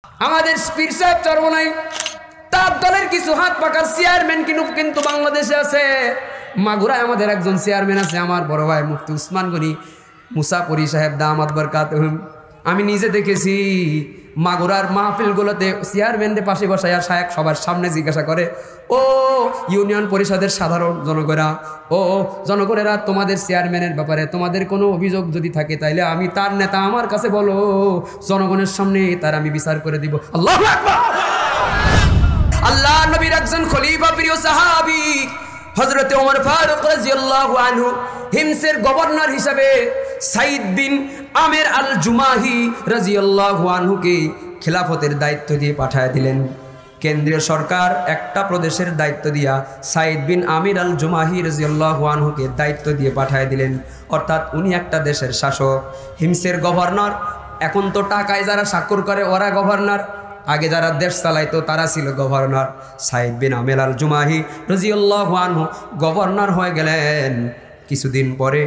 আমাদের পীর সাহেব চরমনাই তার দলের কিছু হাত পাকার চেয়ারম্যান কিন্তু বাংলাদেশে আছে। মাগুরায় আমাদের একজন চেয়ারম্যান আছে, আমার বড় ভাই মুফতি উসমান গনি মুসাফরি সাহেব দামাত বরকাতুহুম। আমি নিজে দেখেছি মাগুরার মাহফিলগুলোতে চেয়ারম্যানদের পাশে বসাইয়া শায়েখ সবার সামনে জিজ্ঞাসা করে, ও ইউনিয়ন পরিষদের সাধারণ জনগণেরা, ও জনগণেরা, তোমাদের চেয়ারম্যানের ব্যাপারে তোমাদের কোনো অভিযোগ যদি থাকে তাইলে আমি তার নেতা, আমার কাছে বলো, জনগণের সামনে তার আমি বিচার করে দিব। আল্লাহু আকবার। আল্লাহ নবীর একজন খলিফা প্রিয় সাহাবী হযরত ওমর ফারুক রাদিয়াল্লাহু আনহু হিমসের গভর্নর হিসেবে সাইদ বিন আমের আল জুমাহি রাদিয়াল্লাহু আনহুকে খেলাফতের দায়িত্ব দিয়ে পাঠায় দিলেন। কেন্দ্রীয় সরকার একটা প্রদেশের দায়িত্ব দিয়া সাইদ বিন আমির আল জুমাহি রাদিয়াল্লাহু আনহুকে দায়িত্ব দিয়ে পাঠায় দিলেন। অর্থাৎ উনি একটা দেশের শাসক, হিমসের গভর্নর। এখন তো টাকায় যারা স্বাক্ষর করে ওরা গভর্নর, আগে যারা দেশ চালাইতো তারা ছিল গভর্নর। সাইদ বিন আমির আল জুমাহি রাদিয়াল্লাহু আনহু গভর্নর হয়ে গেলেন। কিছুদিন পরে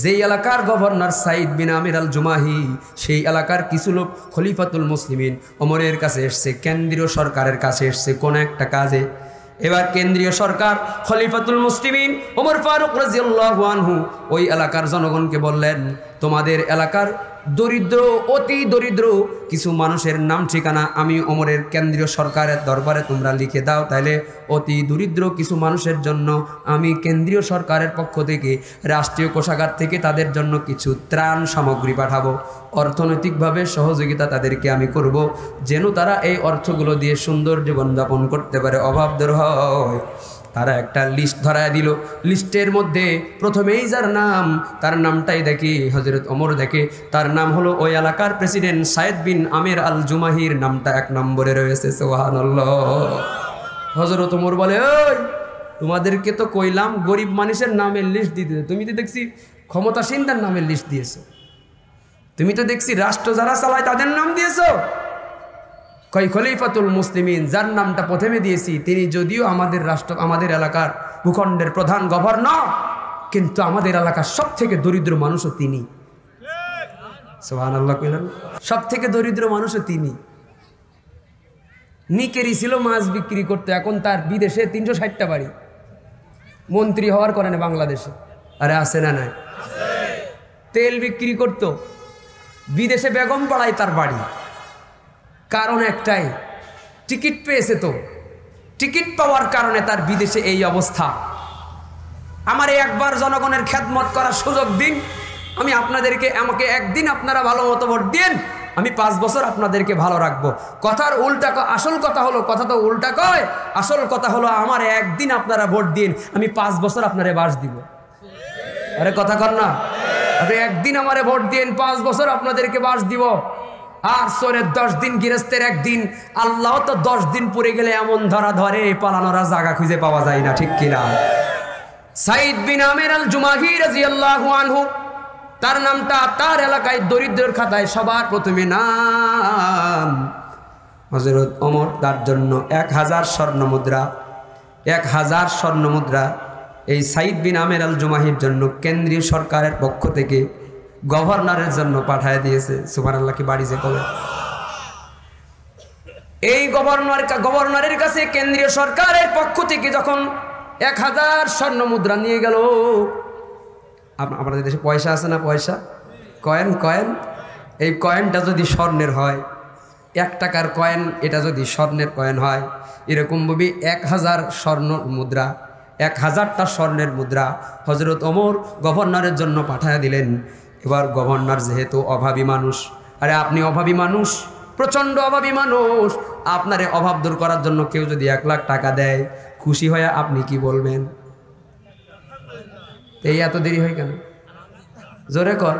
যেই এলাকার গভর্নর সাইদ বিন আমির আল জুমাহি, সেই এলাকার কিছু লোক খলিফাতুল মুসলিমিন ওমরের কাছে এসছে, কেন্দ্রীয় সরকারের কাছে এসছে কোন একটা কাজে। এবার কেন্দ্রীয় সরকার খলিফাতুল মুসলিমিন ওমর ফারুক রাদিয়াল্লাহু আনহু ওই এলাকার জনগণকে বললেন, তোমাদের এলাকার দরিদ্র, অতি দরিদ্র কিছু মানুষের নাম ঠিকানা আমি ওমরের কেন্দ্রীয় সরকারের দরবারে তোমরা লিখে দাও, তাইলে অতি দরিদ্র কিছু মানুষের জন্য আমি কেন্দ্রীয় সরকারের পক্ষ থেকে রাষ্ট্রীয় কোষাগার থেকে তাদের জন্য কিছু ত্রাণ সামগ্রী পাঠাবো, অর্থনৈতিকভাবে সহযোগিতা তাদেরকে আমি করব, যেন তারা এই অর্থগুলো দিয়ে সুন্দর জীবনযাপন করতে পারে, অভাব দূর হয়। তারা একটা লিস্ট ধরায় দিল। লিস্টের মধ্যে প্রথমেই যার নাম, তার নামটাই দেখি হযরত ওমর দেখে, তার নাম হলো ওই এলাকার প্রেসিডেন্ট সাইদ বিন আমির আল জুমাহির নামটা 1 নম্বরে রয়েছে। সুবহানাল্লাহ। হযরত ওমর বলে, ওই তোমাদেরকে তো কইলাম গরিব মানুষের নামের লিস্ট দিতে, তুমি তো দেখছি ক্ষমতাসীনদের নামের লিস্ট দিয়েছো, তুমি তো দেখছি রাষ্ট্র যারা চালায় তাদের নাম দিয়েছো। কই খলিফাতুল মুসলিমিন যার নামটা প্রথমে দিয়েছি তিনি যদিও আমাদের এলাকার ভূখণ্ডের প্রধান গভর্নর, কিন্তু আমাদের এলাকার সব থেকে দরিদ্র মানুষও তিনি। সুবহানাল্লাহ কইলেন। সব থেকে দরিদ্র মানুষও তিনি। নিকেরি ছিল মাছ বিক্রি করতে, এখন তার বিদেশে 360টা বাড়ি, মন্ত্রী হওয়ার কারণে বাংলাদেশে। আরে আছে না নাই? তেল বিক্রি করতো, বিদেশে বেগম পাড়ায় তার বাড়ি। কারণ একটাই, টিকিট পেয়েছে। তো টিকিট পাওয়ার কারণে তার বিদেশে এই অবস্থা। আমার একবার জনগণের খেদমত করার সুযোগ দিন, আমি আপনাদেরকে, আমাকে একদিন আপনারা ভালো মতো ভোট দিন, আমি 5 বছর আপনাদেরকে ভালো রাখবো। কথার উল্টা, আসল কথা হলো, কথা তো উল্টা কয়, আসল কথা হলো আমার একদিন আপনারা ভোট দিন, আমি 5 বছর আপনারে বাস দিব। আরে কথা কর না, আপনি একদিন আমারে ভোট দিন, 5 বছর আপনাদেরকে বাস দিব। আর সোরের 10 দিন, গৃহস্থের 1 দিন। আল্লাহ তো 10 দিন পরে গেলে এমন ধরে পালানোরা জায়গা খুঁজে পাওয়া যায় না, ঠিক কিনা? সাইদ বিন আমির আল জুমাহি রাদিয়াল্লাহু আনহু, তার নামটা তার এলাকায় দরিদ্রের খাতায় সবার প্রথমে নাম। হযরত ওমর তার জন্য 1000 স্বর্ণ মুদ্রা, 1000 স্বর্ণ মুদ্রা এই সাইদ বিন আমির আল জুমাহির জন্য কেন্দ্রীয় সরকারের পক্ষ থেকে গভর্নরের জন্য পাঠায় দিয়েছে। সুবহানাল্লাহ কি বাড়ি যে কবে। এই গভর্নরের কাছে কেন্দ্রীয় সরকারের পক্ষ থেকে যখন 1000 স্বর্ণ মুদ্রা নিয়ে গেল, আমাদের দেশে পয়সা আছে না, পয়সা, কয়েন, এই কয়েনটা যদি স্বর্ণের হয়, 1 টাকার কয়েন, এটা যদি স্বর্ণের কয়েন হয়, এরকমভাবে 1000 স্বর্ণ মুদ্রা, 1000টা স্বর্ণের মুদ্রা হযরত ওমর গভর্নরের জন্য পাঠায় দিলেন। এবার গভর্নর যেহেতু অভাবী মানুষ, আরে আপনি অভাবী মানুষ, প্রচণ্ড অভাবী মানুষ, আপনারে অভাব দূর করার জন্য কেউ যদি 1 লাখ টাকা দেয়, খুশি হয়ে আপনি কি বলবেন? এই এত দেরি হয় কেন? জোরে কর।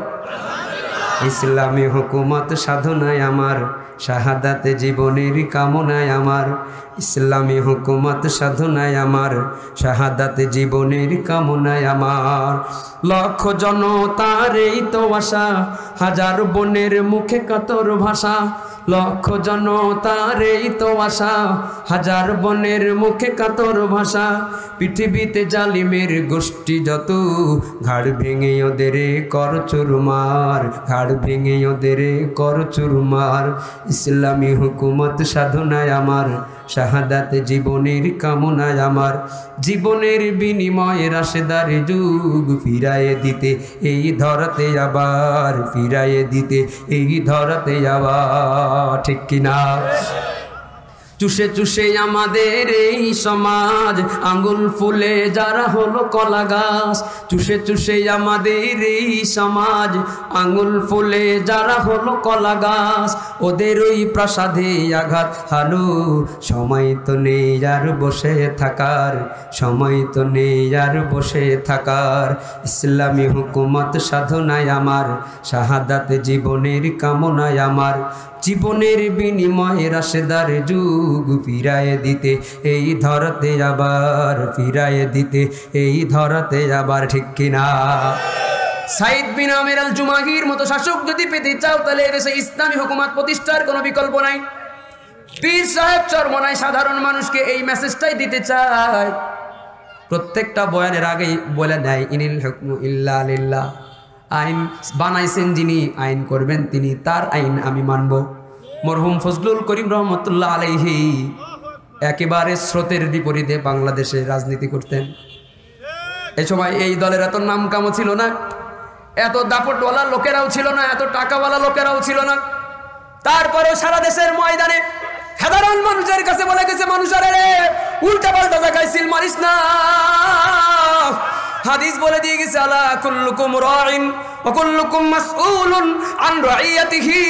ইসলামী হুকুমত সাধনায় আমার, শাহাদাতে জীবনের কামনায় আমার। ইসলামী হুকুমত সাধনায় আমার, শাহাদাতে জীবনের কামনায় আমার। লক্ষ জনতার এই তো আশা, হাজার বনের মুখে কাতর ভাষা। লক্ষ জনতার এই তো আশা, হাজার বনের মুখে কাতর ভাষা। পৃথিবীতে জালিমের গোষ্ঠী যত, ঘাড় ভেঙে ওদের কর চুরমার, ঘাড় ভেঙে ওদের কর চুরমার। ইসলামী হুকুমত সাধনায় আমার, শাহাদাত জীবনের কামনায় আমার। জীবনের বিনিময়ে রাশেদার যুগ ফিরায়ে দিতে এই ধরাতে আবার, ফিরায়ে দিতে এই ধরাতে আবার। ঠিক কিনা? চুষে চুষে আমাদের এই সমাজ, আঙ্গুল ফুলে যারা হলো কলা গাছ। চুষে চুষে আমাদের এই সমাজ, আঙ্গুল ফুলে যারা হলো কলা গাছ। ওদের ওই প্রাসাদে আঘাত হানো, সময় তো নেই আর বসে থাকার, সময় তো নেই আর বসে থাকার। ইসলামী হুকুমত সাধনায় আমার, শাহাদাত জীবনের কামনায় আমার। জীবনের বিনিময়ে রাশেদার যুগ ফিরায়ে দিতে এই ধরাতে আবার, ফিরায়ে দিতে এই ধরাতে আবার। ঠিক কিনা? সাইদ বিন আমির আল জুমাহির মতো শাসক যদি পেতে চাও, তাহলে এদেশে ইসলামী হুকুমত প্রতিষ্ঠার কোনো বিকল্প নাই। পীর সাহেব চরমনায় সাধারণ মানুষকে এই মেসেজটাই দিতে চায়। প্রত্যেকটা বয়ানের আগেই বলে দেয়, ইনিল হুকমু ইল্লা লিল্লাহ। আইন বানাইছেন যিনি, আইন করবেন তিনি, তার আইন আমি মানব। মরহুম ফজলুল করিম রহমতুল্লাহ আলাইহি একেবারে স্রোতের বিপরীতে বাংলাদেশে রাজনীতি করতেন। এই সময় এই দলের এত নাম কামও ছিল না, এত দাপটওয়ালা লোকেরাও ছিল না, এত টাকাওয়ালা লোকেরাও ছিল না। তারপরেও সারা দেশের ময়দানে সাধারণ মানুষের কাছে বলে গেছে, মানুষের রে উল্টা পাল্টা জায়গায় সিল মারিস না। হাদিস বলে দিয়ে গেছে, আলা কুল্লুকুম রাইন ওয়া কুল্লুকুম মাসউলুন আন রাইয়াতিহি।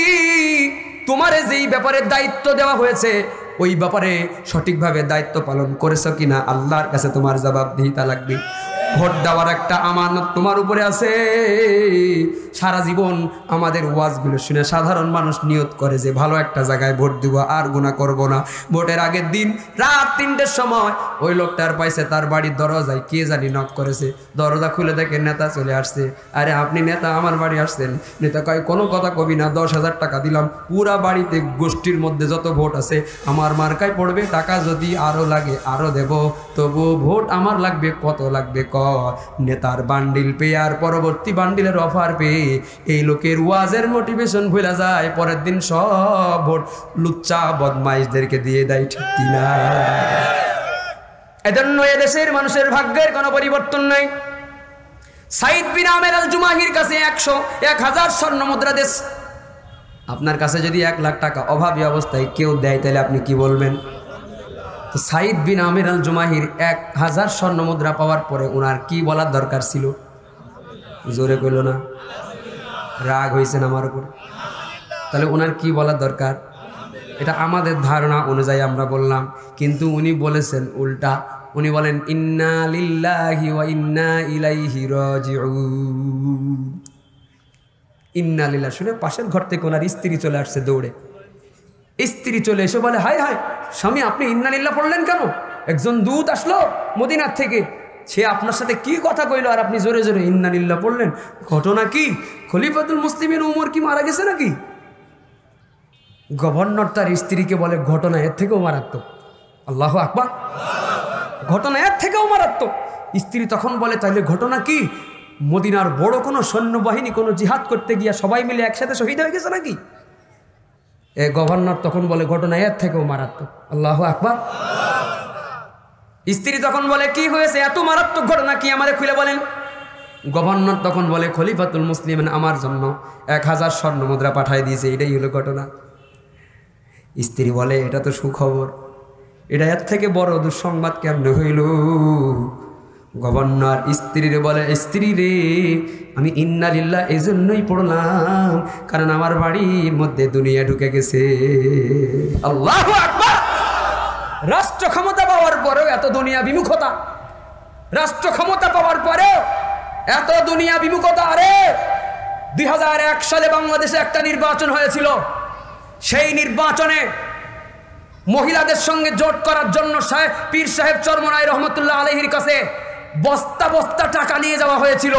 তোমারে যেই ব্যাপারে দায়িত্ব দেওয়া হয়েছে, ওই ব্যাপারে সঠিকভাবে দায়িত্ব পালন করেছো কিনা আল্লাহর কাছে তোমার জবাবদিহিতা লাগবে। ভোট দেওয়ার একটা আমানত তোমার উপরে আছে। সারা জীবন আমাদের ওয়াজগুলো শুনে সাধারণ মানুষ নিয়ত করে যে ভালো একটা জায়গায় ভোট দিব, আর গুনাহ করব না। ভোটের আগের দিন রাত 3টের সময় ওই লোকটার পাইছে তার বাড়ির দরজায় কে জানি নক করেছে। দরজা খুলে দেখে নেতা চলে আসছে। আরে আপনি নেতা, আমার বাড়ি আসছেন? নেতা কয়, কোনো কথা কবি না, 10,000 টাকা দিলাম, পুরা বাড়িতে গোষ্ঠীর মধ্যে যত ভোট আছে আমার মার্কায় পড়বে, টাকা যদি আরো লাগে আরো দেব, তবু ভোট আমার লাগবে। কত লাগবে ক? নেতার বান্ডিল পেয়ে আর পরবর্তী বান্ডিলের অফার পেয়ে এই লোকের ওয়াজের মোটিভেশন ভুলে যায়। পরের দিন সব ভোট লুচ্চা বদমাইশদেরকে দিয়ে দেয়। ঠিক কিনা? এজন্য এদেশের মানুষের ভাগ্যের কোনো পরিবর্তন নাই। সাইদ বিন আমির আল জুমাহির কাছে 1,000 স্বর্ণ মুদ্রা দেশ। আপনার কাছে যদি 1 লাখ টাকা অভাবী অবস্থায় কেউ দেয়, তাহলে আপনি কি বলবেন? তো সাইদ বিন আমির আল জুমাহির 1,000 স্বর্ণ মুদ্রা পাওয়ার পরে ওনার কি বলার দরকার ছিল? জোরে কইল না? রাগ হয়েছেন আমার উপর? তাহলে ওনার কি বলার দরকার? এটা আমাদের ধারণা অনুযায়ী আমরা বললাম, কিন্তু উনি বলেছেন উল্টা। উনি বলেন, ইন্না লিল্লাহি ওয়া ইন্না ইলাইহি রাজিউন। ইন্না লিল্লাহ শুনে পাশের ঘর থেকে ওনার স্ত্রী চলে আসছে দৌড়ে। স্ত্রী চলে এসে বলে, হায় হায় স্বামী, আপনি ইন্না লিল্লাহ পড়লেন কেন? একজন দূত আসলো মদিনার থেকে, সে আপনার সাথে কি কথা কইলো আর আপনি জোরে জোরে ইন্না লিল্লাহ পড়লেন? ঘটনা কি? খলিফাতুল মুসলিমিন উমর কি মারা গেছে নাকি? গভর্নর তার স্ত্রীকে বলে, ঘটনা এর থেকেও মারাত্মক। আল্লাহু আকবার! ঘটনা এর থেকেও মারাত্মক। স্ত্রী তখন বলে, তাইলে ঘটনা কি? মদিনার বড় কোনো সৈন্যবাহিনী কোনো জিহাদ করতে গিয়া সবাই মিলে একসাথে শহীদ হয়ে গেছে নাকি? এ গভর্নর তখন বলে, ঘটনা এর থেকেও মারাত্মক। আল্লাহু আকবার! স্ত্রী তখন বলে, কি হয়েছে? এত মারাত্মক ঘটনা কি, আমারে খুলে বলেন। গভর্নর তখন বলে, খলিফাতুল মুসলিমিন আমার জন্য 1,000 স্বর্ণ মুদ্রা পাঠায় দিয়েছে, এটাই হলো ঘটনা। স্ত্রী বলে, এটা তো সুখবর, এটা এর থেকে বড় দুঃসংবাদ কেমনে হইল? গভর্নর স্ত্রীরে বলে, স্ত্রী রে, আমি ইন্না লিল্লাহ এই জন্যই পড়লাম কারণ আমার বাড়ির মধ্যে দুনিয়া ঢুকে গেছে। আল্লাহু আকবার! রাষ্ট্র ক্ষমতা পাওয়ার পরেও এত দুনিয়া বিমুখতা, রাষ্ট্র ক্ষমতা পাওয়ার পরেও এত দুনিয়া বিমুখতা। আরে 2001 সালে বাংলাদেশে একটা নির্বাচন হয়েছিল। সেই নির্বাচনে মহিলাদের সঙ্গে জোট করার জন্য পীর সাহেব চরমনাই রহমতুল্লাহ আলাইহির কাছে বস্তা বস্তা টাকা নিয়ে যাওয়া হয়েছিল।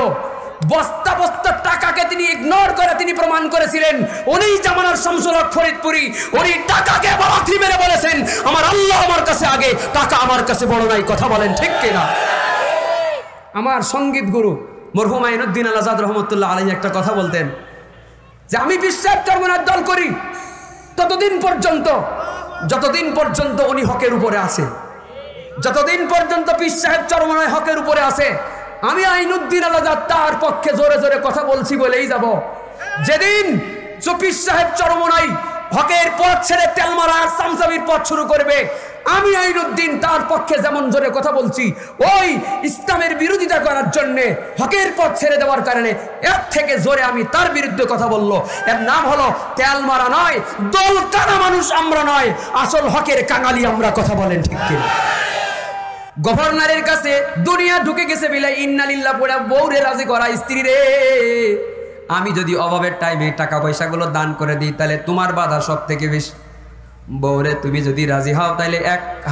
বস্তা বস্তা টাকাকে তিনি ইগনোর করে তিনি প্রমাণ করেছিলেন উনি জামানার শামসুল হক ফরিদপুরি, উনি টাকাকে বালাথি মেরে বলেছেন আমার আল্লাহ আমার কাছে আগে, টাকা আমার কাছে বড় নাই। কথা বলেন ঠিক কিনা? আমার সঙ্গীত গুরু মরহুম আইনুদ্দিন আল আজাদ রহমতুল্লাহ আলাইহি একটা কথা বলতেন যে আমি বিশ্বাস চরমনার দল করি যতদিন পর্যন্ত উনি হকের উপরে আছে, যতদিন পর্যন্ত পীর সাহেব চরমনায় হকের উপরে আছে, আমি আইনুদ্দিন আল আজাদ তার পক্ষে জোরে জোরে কথা বলছি বলেই যাব। যেদিন পীর সাহেব চরমনায় হকের পথ ছেড়ে তেলমারা সামসাবির পথ শুরু করবে, আমি আইনুদ্দিন তার পক্ষে যেমন জোরে কথা বলছি, ওই ইসলামের বিরোধিতা করার জন্য হকের পথ ছেড়ে দেওয়ার কারণে এর থেকে জোরে আমি তার বিরুদ্ধে কথা বললো। এর নাম হলো তেলমারা নয়, দল টানা মানুষ আমরা নয়, আসল হকের কাঙালি আমরা। কথা বলেন ঠিক কিনা? গভর্নরের কাছে দুনিয়া ঢুকে গেছে বিলাই ইন্নালিল্লাহ পড়া বউরে রাজি করা স্ত্রী রে, আমি যদি অভাবের টাইমে টাকা পয়সাগুলো দান করে দিই তাহলে তোমার বাধা সব থেকে বেশি। বউরে তুমি যদি রাজি হও তাহলে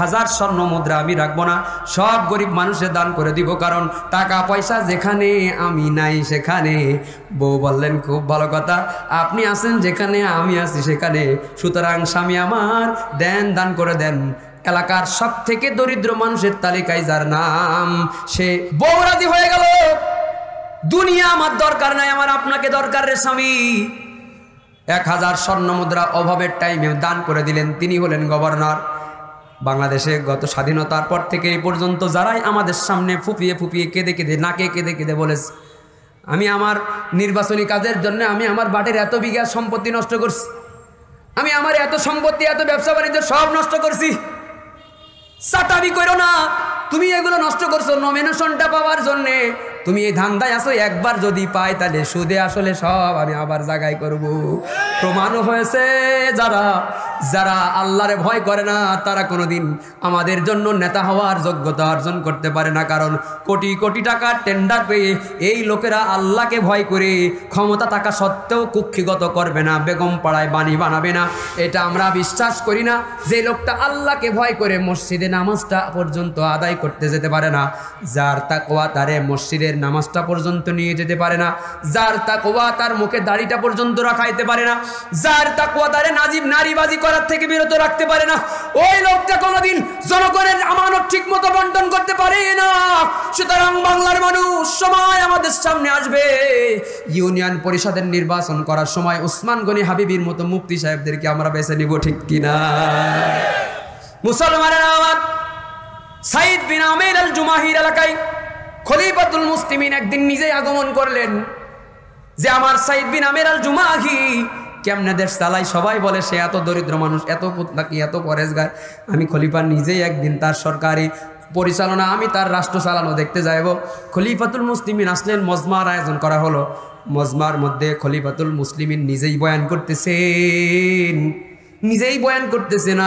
1000 স্বর্ণ মুদ্রা আমি রাখবো না, সব গরিব মানুষের দান করে দিব, কারণ টাকা পয়সা যেখানে আমি নাই সেখানে। বউ বললেন খুব ভালো কথা, আপনি আছেন যেখানে আমি আছি সেখানে, সুতরাং স্বামী আমার দেন, দান করে দেন। এলাকার সব থেকে দরিদ্র মানুষের তালিকায় যার নাম, সে বউ রাজি হয়ে গেল। দুনিয়া আমার দরকার নাই, আমার আপনাকে দরকার রে স্বামী। 1000 স্বর্ণ মুদ্রা অভাবের টাইমে দান করে দিলেন। তিনি হলেন গভর্নর। বাংলাদেশে গত স্বাধীনতার পর থেকে এই পর্যন্ত যারাই আমাদের সামনে ফুপিয়ে ফুপিয়ে কেঁদে কেঁদে নাকে কেঁদে কেঁদে বলেছে আমি আমার নির্বাচনী কাজের জন্য আমি আমার বাটের এত বিঘা সম্পত্তি নষ্ট করছি, আমি আমার এত সম্পত্তি এত ব্যবসা বাণিজ্য সব নষ্ট করছি। চাটাবি করো না, তুমি এগুলো নষ্ট করছো নমিনেশনটা পাওয়ার জন্যে, তুমি এই ধান্দায় আসো, একবার যদি পাই তাহলে সুদে আসলে সব আমি আবার জায়গায় করব। প্রমাণও হয়েছে যারা যারা আল্লাহরে ভয় করে না তারা কোনোদিন আমাদের জন্য নেতা হওয়ার যোগ্যতা অর্জন করতে পারে না, কারণ কোটি কোটি টাকার টেন্ডার পেয়ে এই লোকেরা আল্লাহকে ভয় করে ক্ষমতা থাকা সত্ত্বেও কুক্ষিগত করবে না, বেগম পাড়ায় বাণী বানাবে না। এটা আমরা বিশ্বাস করি না। যে লোকটা আল্লাহকে ভয় করে মসজিদে নামাজটা পর্যন্ত আদায় করতে যেতে পারে না, যার তাকওয়া তারে মসজিদের নামাজটা পর্যন্ত নিয়ে যেতে পারে না, যার তাকওয়া তার মুখে দাড়িটা পর্যন্ত রাখাইতে পারে না, যার তাকওয়া তারে নারীবাজি করার থেকে বিরত রাখতে পারে না, ওই লোকটা কোনোদিন জনগণের আমানত ঠিক মতো বন্টন করতে পারে না। সুতরাং বাংলার মানুষ সময় আমাদের সামনে আসবে, ইউনিয়ন পরিষদের নির্বাচন করার সময় ওসমান গনি হাবিবির মতো মুফতি সাহেবদেরকে আমরা বেছে নিব, ঠিক কিনা? মুসলমানের আমার সাইদ বিন আমির আল জুমাহির এলাকায় খলিফাতুল মুসলিমিন একদিন নিজেই আগমন করলেন যে আমার সাইদ বিন আমির আল জুমাহি কেমনে দেশ চালাই। সবাই বলে সে এত দরিদ্র মানুষ, এত পুতলাকি, এত পরেশগার। আমি খলিফা নিজেই একদিন তার সরকারি পরিচালনা, আমি তার রাষ্ট্র চালানো দেখতে যাইব। খলিফাতুল মুসলিমিন আসলেন, মজমার আয়োজন করা হলো। মজমার মধ্যে খলিফাতুল মুসলিমিন নিজেই বয়ান করতেছেন,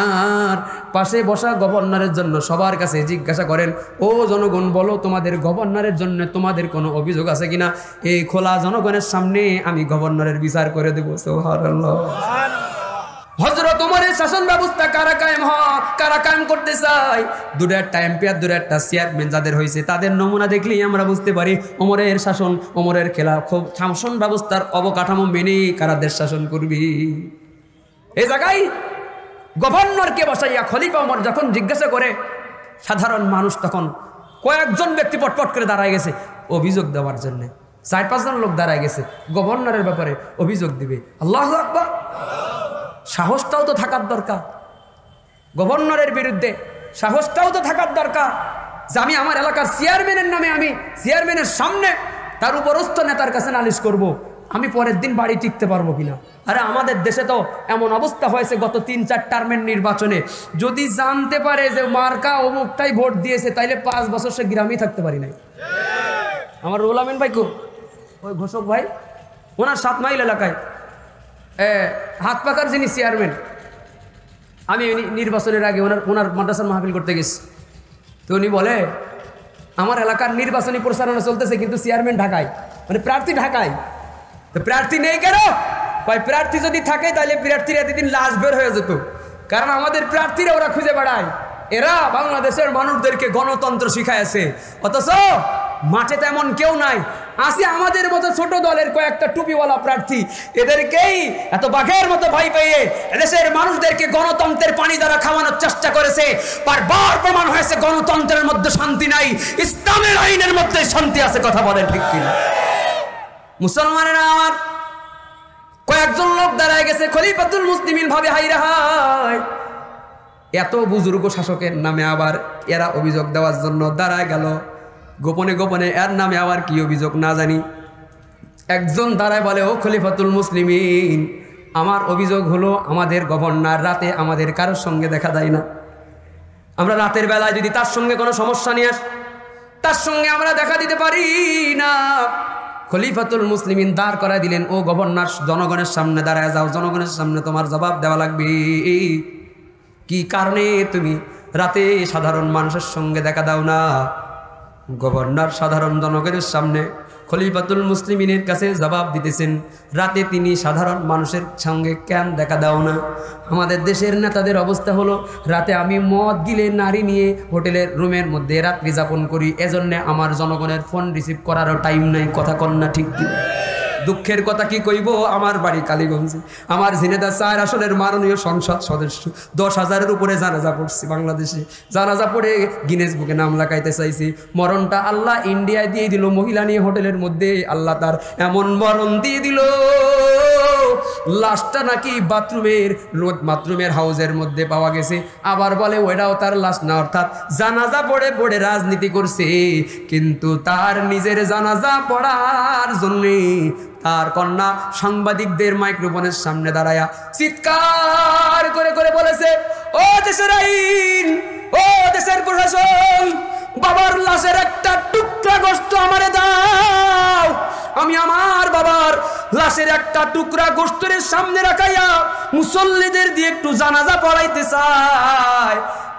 আর পাশে বসা গভর্নরের জন্য সবার কাছে জিজ্ঞাসা করেন, ও জনগণ বলো তোমাদের গভর্নরের জন্য তোমাদের কোনো অভিযোগ আছে কিনা? এই খোলা জনগণের সামনে আমি গভর্নরের বিচার করে দেব। সুবহানাল্লাহ। হযরত ওমরের শাসন ব্যবস্থা কারা কায়েম করতে চায়? দুটার টাইম পেয়ার, দুটারটা চেয়ারম্যান যাদের হয়েছে তাদের নমুনা দেখলেই আমরা বুঝতে পারি ওমরের শাসন, ওমরের খেলা খুব শাসন ব্যবস্থার অবকাঠামো মেনে কারা দেশ শাসন করবি। এই জায়গায় গভর্নরকে বসাইয়া খলিফা ওমর যখন জিজ্ঞাসা করে, সাধারণ মানুষ তখন কয়েকজন ব্যক্তি পটপট করে দাঁড়ায় গেছে অভিযোগ দেওয়ার জন্য। 4-5 জন লোক দাঁড়ায় গেছে গভর্নরের ব্যাপারে অভিযোগ দিবে। আল্লাহু আকবার। সাহসটাও তো থাকার দরকার, গভর্নরের বিরুদ্ধে সাহসটাও তো থাকার দরকার যে আমি আমার এলাকার চেয়ারম্যানের নামে, আমি চেয়ারম্যানের সামনে তার উপরস্থ নেতার কাছে নালিশ করব, আমি পরের দিন বাড়ি টিকতে পারবো কিনা। আরে আমাদের দেশে তো এমন অবস্থা হয়েছে গত 3-4 টার্মের নির্বাচনে, যদি জানতে পারে যে মার্কা অমুকটাই ভোট দিয়েছে তাইলে 5 বছর সে গ্রামেই থাকতে পারি নাই। আমার রুহুল আমিন ভাই ওই ঘোষক ভাই, ওনার 7 মাইল এলাকায় হাত পাকার যিনি চেয়ারম্যান, আমি নির্বাচনের আগে ওনার মাদ্রাসার মাহফিল করতে গেছি, তো উনি বলে আমার এলাকার নির্বাচনী প্রচারণা চলতেছে কিন্তু চেয়ারম্যান ঢাকায়, মানে প্রার্থী ঢাকায়, তো প্রার্থী নেই কেন? ভাই প্রার্থী যদি থাকে তাহলে প্রার্থীরা এতদিন লাশ বের হয়ে যেত, কারণ আমাদের প্রার্থীরা ওরা খুঁজে বেড়ায়। এরা বাংলাদেশের মানুষদেরকে গণতন্ত্র শিখাইছে, অথচ মাঠে তেমন কেউ নাই। আসি আমাদের মতো ছোট দলের কয়েকটা টুপিওয়ালা প্রার্থী, এদেরকেই এত বাঘের মতো ভয় পেয়ে দেশের মানুষদেরকে গণতন্ত্রের পানি দ্বারা খাওয়ানোর চেষ্টা করেছে। বারবার প্রমাণ হয়েছে গণতন্ত্রের মধ্যে শান্তি নাই, ইসলামের আইনের মধ্যে শান্তি আছে। কথা বলেন ঠিক কিনা? মুসলমানেরা আমার, কয়েকজন লোক দাঁড়ায় গেছে খলিফাতুল মুসলিমিন ভাবে হাইরে হায়, এত বুজুর্গ শাসকের নামে আবার এরা অভিযোগ দেওয়ার জন্য দাঁড়ায় গেল। গোপনে গোপনে এর নামে আবার কি অভিযোগ না জানি। একজন দাঁড়ায় বলে, ও খলিফাতুল মুসলিমিন, আমার অভিযোগ হলো আমাদের গভর্নর রাতে আমাদের কারোর সঙ্গে দেখা দেয় না। আমরা রাতের বেলায় যদি তার সঙ্গে কোনো সমস্যা নিয়ে আসি, তার সঙ্গে আমরা দেখা দিতে পারি না। খলিফাতুল মুসলিমিন দাঁড় করায় দিলেন, ও গভর্নর, জনগণের সামনে দাঁড়ায় যাও, জনগণের সামনে তোমার জবাব দেওয়া লাগবে। কি কারণে তুমি রাতে সাধারণ মানুষের সঙ্গে দেখা দাও না? গভর্নর সাধারণ জনগণের সামনে খলিফাতুল মুসলিমিনের কাছে জবাব দিতেছেন, রাতে তিনি সাধারণ মানুষের সঙ্গে কেন দেখা দাও না? আমাদের দেশের নেতাদের অবস্থা হলো, রাতে আমি মদ গিলে নারী নিয়ে হোটেলের রুমের মধ্যে রাত্রি যাপন করি, এজন্যে আমার জনগণের ফোন রিসিভ করারও টাইম নাই। কথা কন না ঠিক কি? দুঃখের কথা কি কইব, আমার বাড়ি কালীগঞ্জে, আমার ঝিনেদা 4 আসনের মাননীয় সংসদ সদস্য 10,000-এর উপরে জানাজা পড়ছি বাংলাদেশে। জানাজা পড়ে গিনেস বুকে নাম লাগাইতে চাইছি, মরণটা আল্লাহ ইন্ডিয়ায় দিয়ে দিল। মহিলা নিয়ে হোটেলের মধ্যে আল্লাহ তার এমন মরণ দিয়ে দিল, লাশটা নাকি বাথরুমের হাউজের মধ্যে পাওয়া গেছে। আবার বলে ওইটাও তার লাশ না, অর্থাৎ জানাজা পড়ে পড়ে রাজনীতি করছে, কিন্তু তার নিজের জানাজা পড়ার জন্যে তার কন্যা সাংবাদিকদের মাইক্রোফোনের সামনে দাঁড়ায়া চিৎকার করে করে বলেছে, ও দেশের আইন, ও দেশের প্রশাসন, বাবার লাশের একটা টুকরা গোশত আমারে দাও। আমি আমার বাবার লাশের একটা টুকরা গোশতের সামনে রাখাইয়া মুসল্লিদের দিয়ে একটু জানাজা পড়াইতে চাই।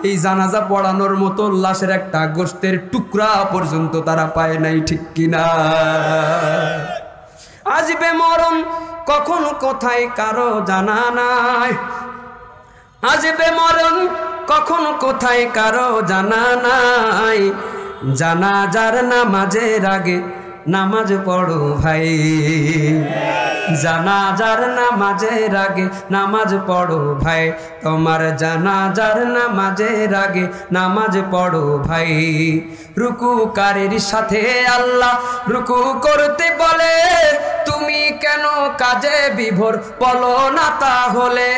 এই জানাজা পড়ানোর মতো লাশের একটা গোশতের টুকরা পর্যন্ত তারা পায় নাই। ঠিক কিনা? আসবে মরণ কখন কোথায় কারো জানা নাই, আসবে মরণ কখন কোথায় কারো জানা নাই। জানাজার নামাজের আগে নামাজ পড়ো ভাই, জানাজার নামাজের আগে নামাজ পড়ো ভাই, তোমার জানাজার নামাজের আগে নামাজ পড়ো ভাই। রুকুকারীর সাথে আল্লাহ রুকু করতে বলে, তুমি কেন কাজে বিভোর বলো না তাহলে?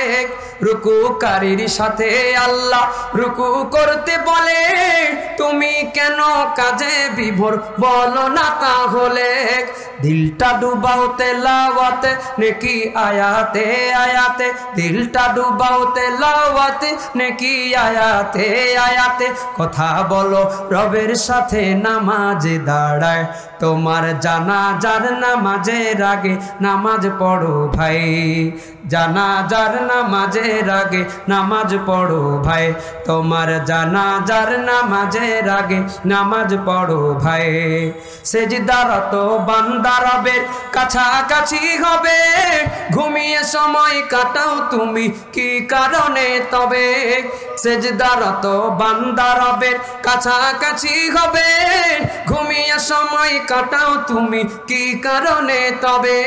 রুকুকারীর সাথে আল্লাহ রুকু করতে বলে, তুমি কেন কাজে বিভোর বলো না তাহলে? দিলটা ডুবাও তেলাওয়াতে নেকি আয়াতে আয়াতে, দিলটা ডুবাও তেলাওয়াতে নেকি আয়াতে আয়াতে। কথা বলো রবের সাথে নামাজে দাঁড়ায়, তোমার জানাজার নামাজের আগে নামাজ পড়ো ভাই, জানাজার নামাজের আগে নামাজ পড়ো ভাই, তোমার জানাজার নামাজের আগে নামাজ পড়ো ভাই। সেজদারত বান্দা রবের কাছাকাছি হবে, ঘুমিয়ে সময় কাটাও তুমি কি কারণে তবে? সেজদারত বান্দা রবের কাছাকাছি হবে, ঘুমিয়ে সময় কাটাও তুমি কি কারণে তবে?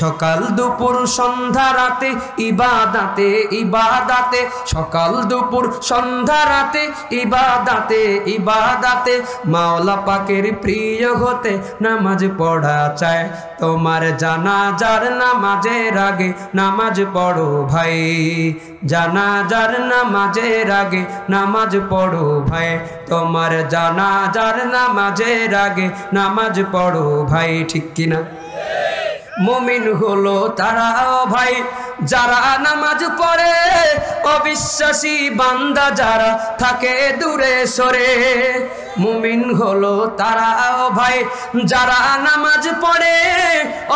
সকাল দুপুর সন্ধ্যা রাতে ইবাদাতে ইবাদাতে, সকাল দুপুর সন্ধ্যা রাতে ইবাদাতে ইবাদাতে, মাওলা পাকের প্রিয় হতে নামাজ পড়া চায়, তোমার জানাজার নামাজের আগে নামাজ পড়ো ভাই, জানাজার নামাজের আগে নামাজ পড়ো ভাই, তোমার জানাজার নামাজের আগে নামাজ পড়ো ভাই। ঠিক কিনা? মুমিন হলো তারা ভাই যারা নামাজ পড়ে, অবিশ্বাসী বান্দা যারা থাকে দূরে সরে। মুমিন হলো তারা ভাই যারা নামাজ পড়ে,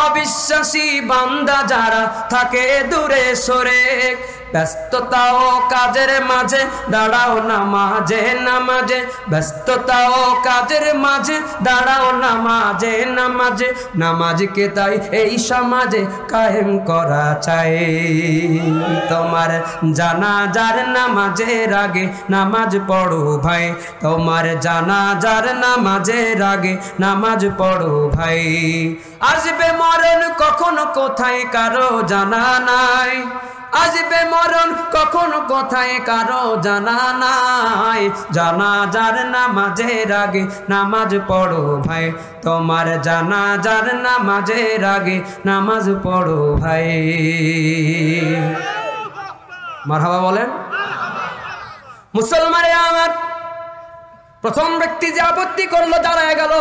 অবিশ্বাসী বান্দা যারা থাকে দূরে সরে। ব্যস্ততা ও কাজের মাঝে দাঁড়াও নামাজে নামাজে, ব্যস্ততা ও কাজের মাঝে দাঁড়াও নামাজে নামাজে, নামাজকে তাই এই সমাজে কায়েম করা চাই। তোমার জানাজার নামাজের আগে নামাজ পড়ো ভাই, তোমার জানাজার নামাজের আগে নামাজ পড়ো ভাই। আসবে মরণ কখন কোথায় কারো জানা নাই, আসবে মরণ কখন কোথায় কারো জানা নাই। জানাজার নামাজের আগে নামাজ পড়ো ভাই, তোমার জানাজার নামাজের আগে নামাজ পড়ো ভাই। মারহাবা বলেন। মুসলমানে আমার প্রথম ব্যক্তি যে আপত্তি করলো দাঁড়ায় গেল,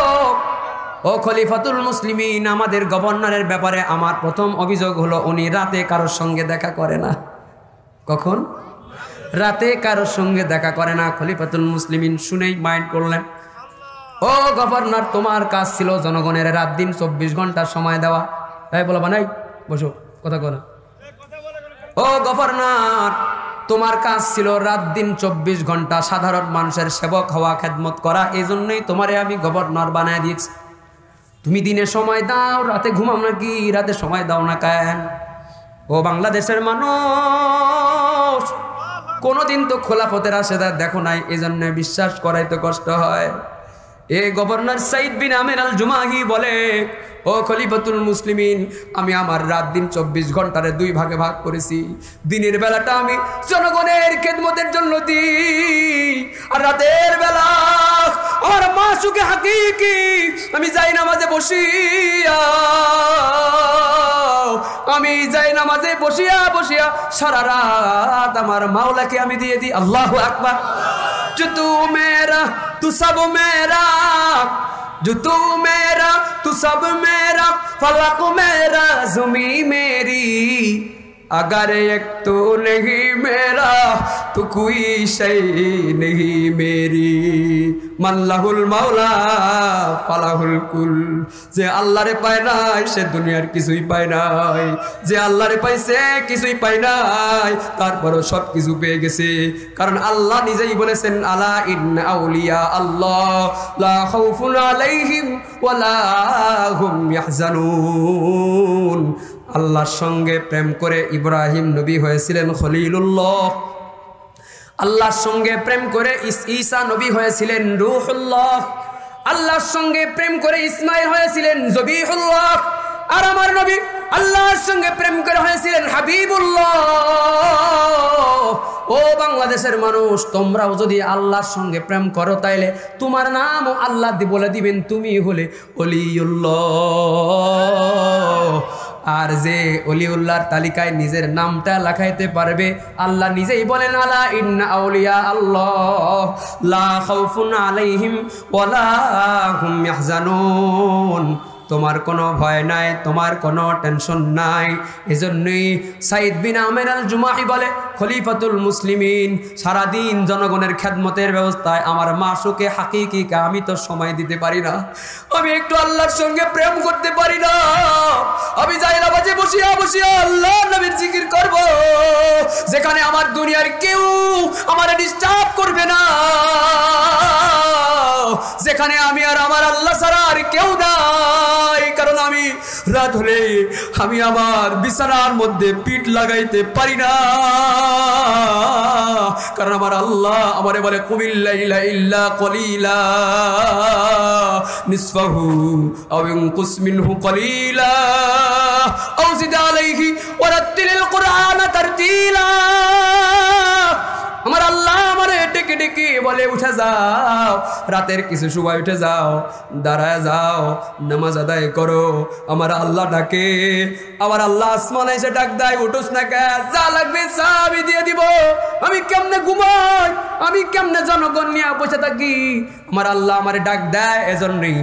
ও খলিফাতুল মুসলিমিন, আমাদের গভর্নরের ব্যাপারে আমার প্রথম অভিযোগ হলো উনি রাতে কারোর সঙ্গে দেখা করে না। কখন? রাতে কারোর সঙ্গে দেখা করে না। খলিফাতুল মুসলিমিন শুনেই মাইন্ড করলেন, ও গভর্নর, তোমার কাজ ছিল জনগণের রাত দিন 24 ঘন্টা সময় দেওয়া। তাই বলো বানাই বসো, কথা বলো। ও গভর্নর, তোমার কাজ ছিল রাত দিন 24 ঘন্টা সাধারণ মানুষের সেবক হওয়া, খেদমত করা। এই জন্যই তোমারে আমি গভর্নর বানায় দিয়েছি। তুমি দিনে সময় দাও, রাতে ঘুমাও নাকি? রাতে সময় দাও না কেন? ও বাংলাদেশের মানুষ, কোনোদিন তো খোলাফতের রাশেদা দেখো নাই, এই জন্য বিশ্বাস করাই তো কষ্ট হয়। এ গভর্নর সাইদ বিন আমির আল জুমাহি বলে, ও খলিফাতুল মুসলিমিন, আমি আমার রাত দিন 24 ঘন্টারে 2 ভাগে ভাগ করেছি। দিনের বেলাটা আমি জনগণের খেদমতের জন্য দিই, আর রাতের বেলা আমার মাসুকে হাকিকি আমি যাই নামাজে বসিয়া, আমি যাই নামাজে বসিয়া বসিয়া সারা রাত আমার মাওলাকে আমি দিয়ে দিই। আল্লাহু আকবার। जो तू मेरा तू सब मेरा, जो तू मेरा तू सब मेरा, फलक मेरा ज़मी मेरी, अगर एक तू नहीं मेरा तो कोई शै नहीं मेरी, मल्लाहुल मौला फलाहुल कुल। যে আল্লাহরে পায় নাই সে দুনিয়ার কিছুই পায় নাই, যে আল্লাহরে পাইছে কিছুই পায় নাই, তারপরও সব কিছু পেয়ে গেছে। কারণ আল্লাহ নিজেই বলেছেন, আলা ইন্না আউলিয়া আল্লাহ লা খাউফুন আলাইহিম ওয়ালা হুম ইয়াহজানুন। আল্লাহর সঙ্গে প্রেম করে ইব্রাহিম নবী হয়েছিলেন খলিলুল্লাহ, আল্লাহর সঙ্গে প্রেম করে ঈসা নবী হয়েছিলেন রূহুল্লাহ, আল্লাহর সঙ্গে প্রেম করে ইসমাইল হয়েছিলেন জবিহুল্লাহ, আর আমার নবী আল্লাহর সঙ্গে প্রেম করে হয়েছিলেন হাবিবুল্লাহ। ও বাংলাদেশের মানুষ, তোমরাও যদি আল্লাহর সঙ্গে প্রেম করো তাইলে তোমার নামও আল্লাহ বলে দিবেন, তুমি হলে ওলিউল্লাহ। আর যে ওলিউল্লাহর তালিকায় নিজের নামটা লেখাইতে পারবে, আল্লাহ নিজেই বলেন, আলা ইন্না আউলিয়া আল্লাহ লা খাউফুন আলাইহিম ওয়ালা হুম ইয়াহজানুন। তোমার কোনো ভয় নাই, তোমার কোনো টেনশন নাই। এজন্যই সাইদ বিন আমির আল জুমাহি বলে, খলিফাতুল মুসলিমিন, সারাদিন জনগণের খেদমতের ব্যবস্থায় আমার মাসুকে হাকিকিকে আমি তো সময় দিতে পারি না, আমি একটু আল্লাহর সঙ্গে প্রেম করতে পারি না। আমি যাই নামাজে বসিয়া বসিয়া আল্লাহ নবীর জিকির করব, যেখানে আমার দুনিয়ার কেউ আমার ডিস্টার্ব করবে না, যেখানে আমি আর আমার আল্লাহ ছাড়া আর কেউ নাই। কারণ আমি রাত হলে আমি আমার বিছানার মধ্যে পিঠ লাগাইতে পারি না, কারণ আমার আল্লাহ আমারে বলে, কুমিল লাইলা ইল্লা কলিলা নিসফাহু আও ইনকুস মিনহু কলিলা আও জিদ আলাইহি ওয়া রাত্তিলিল কুরআনা তারতিলা। আমার আল্লাহ আমারে ডেকে ডেকে বলে, উঠে যাও, রাতের কিছু সময় উঠে যাও, দাঁড়ায় যাও, নামাজ আদায় করো। আমার আল্লাহ ডাকে, আমার আল্লাহ আসমানে এসে ডাক দেয়, উঠোস না কে, যা লাগবে চা আমি দিয়ে দিব। আমি কেমনে ঘুমাই, আমি কেমনে জনগণ নিয়ে বসে থাকি? আমার আল্লাহ আমারে ডাক দেয়। এজন্যই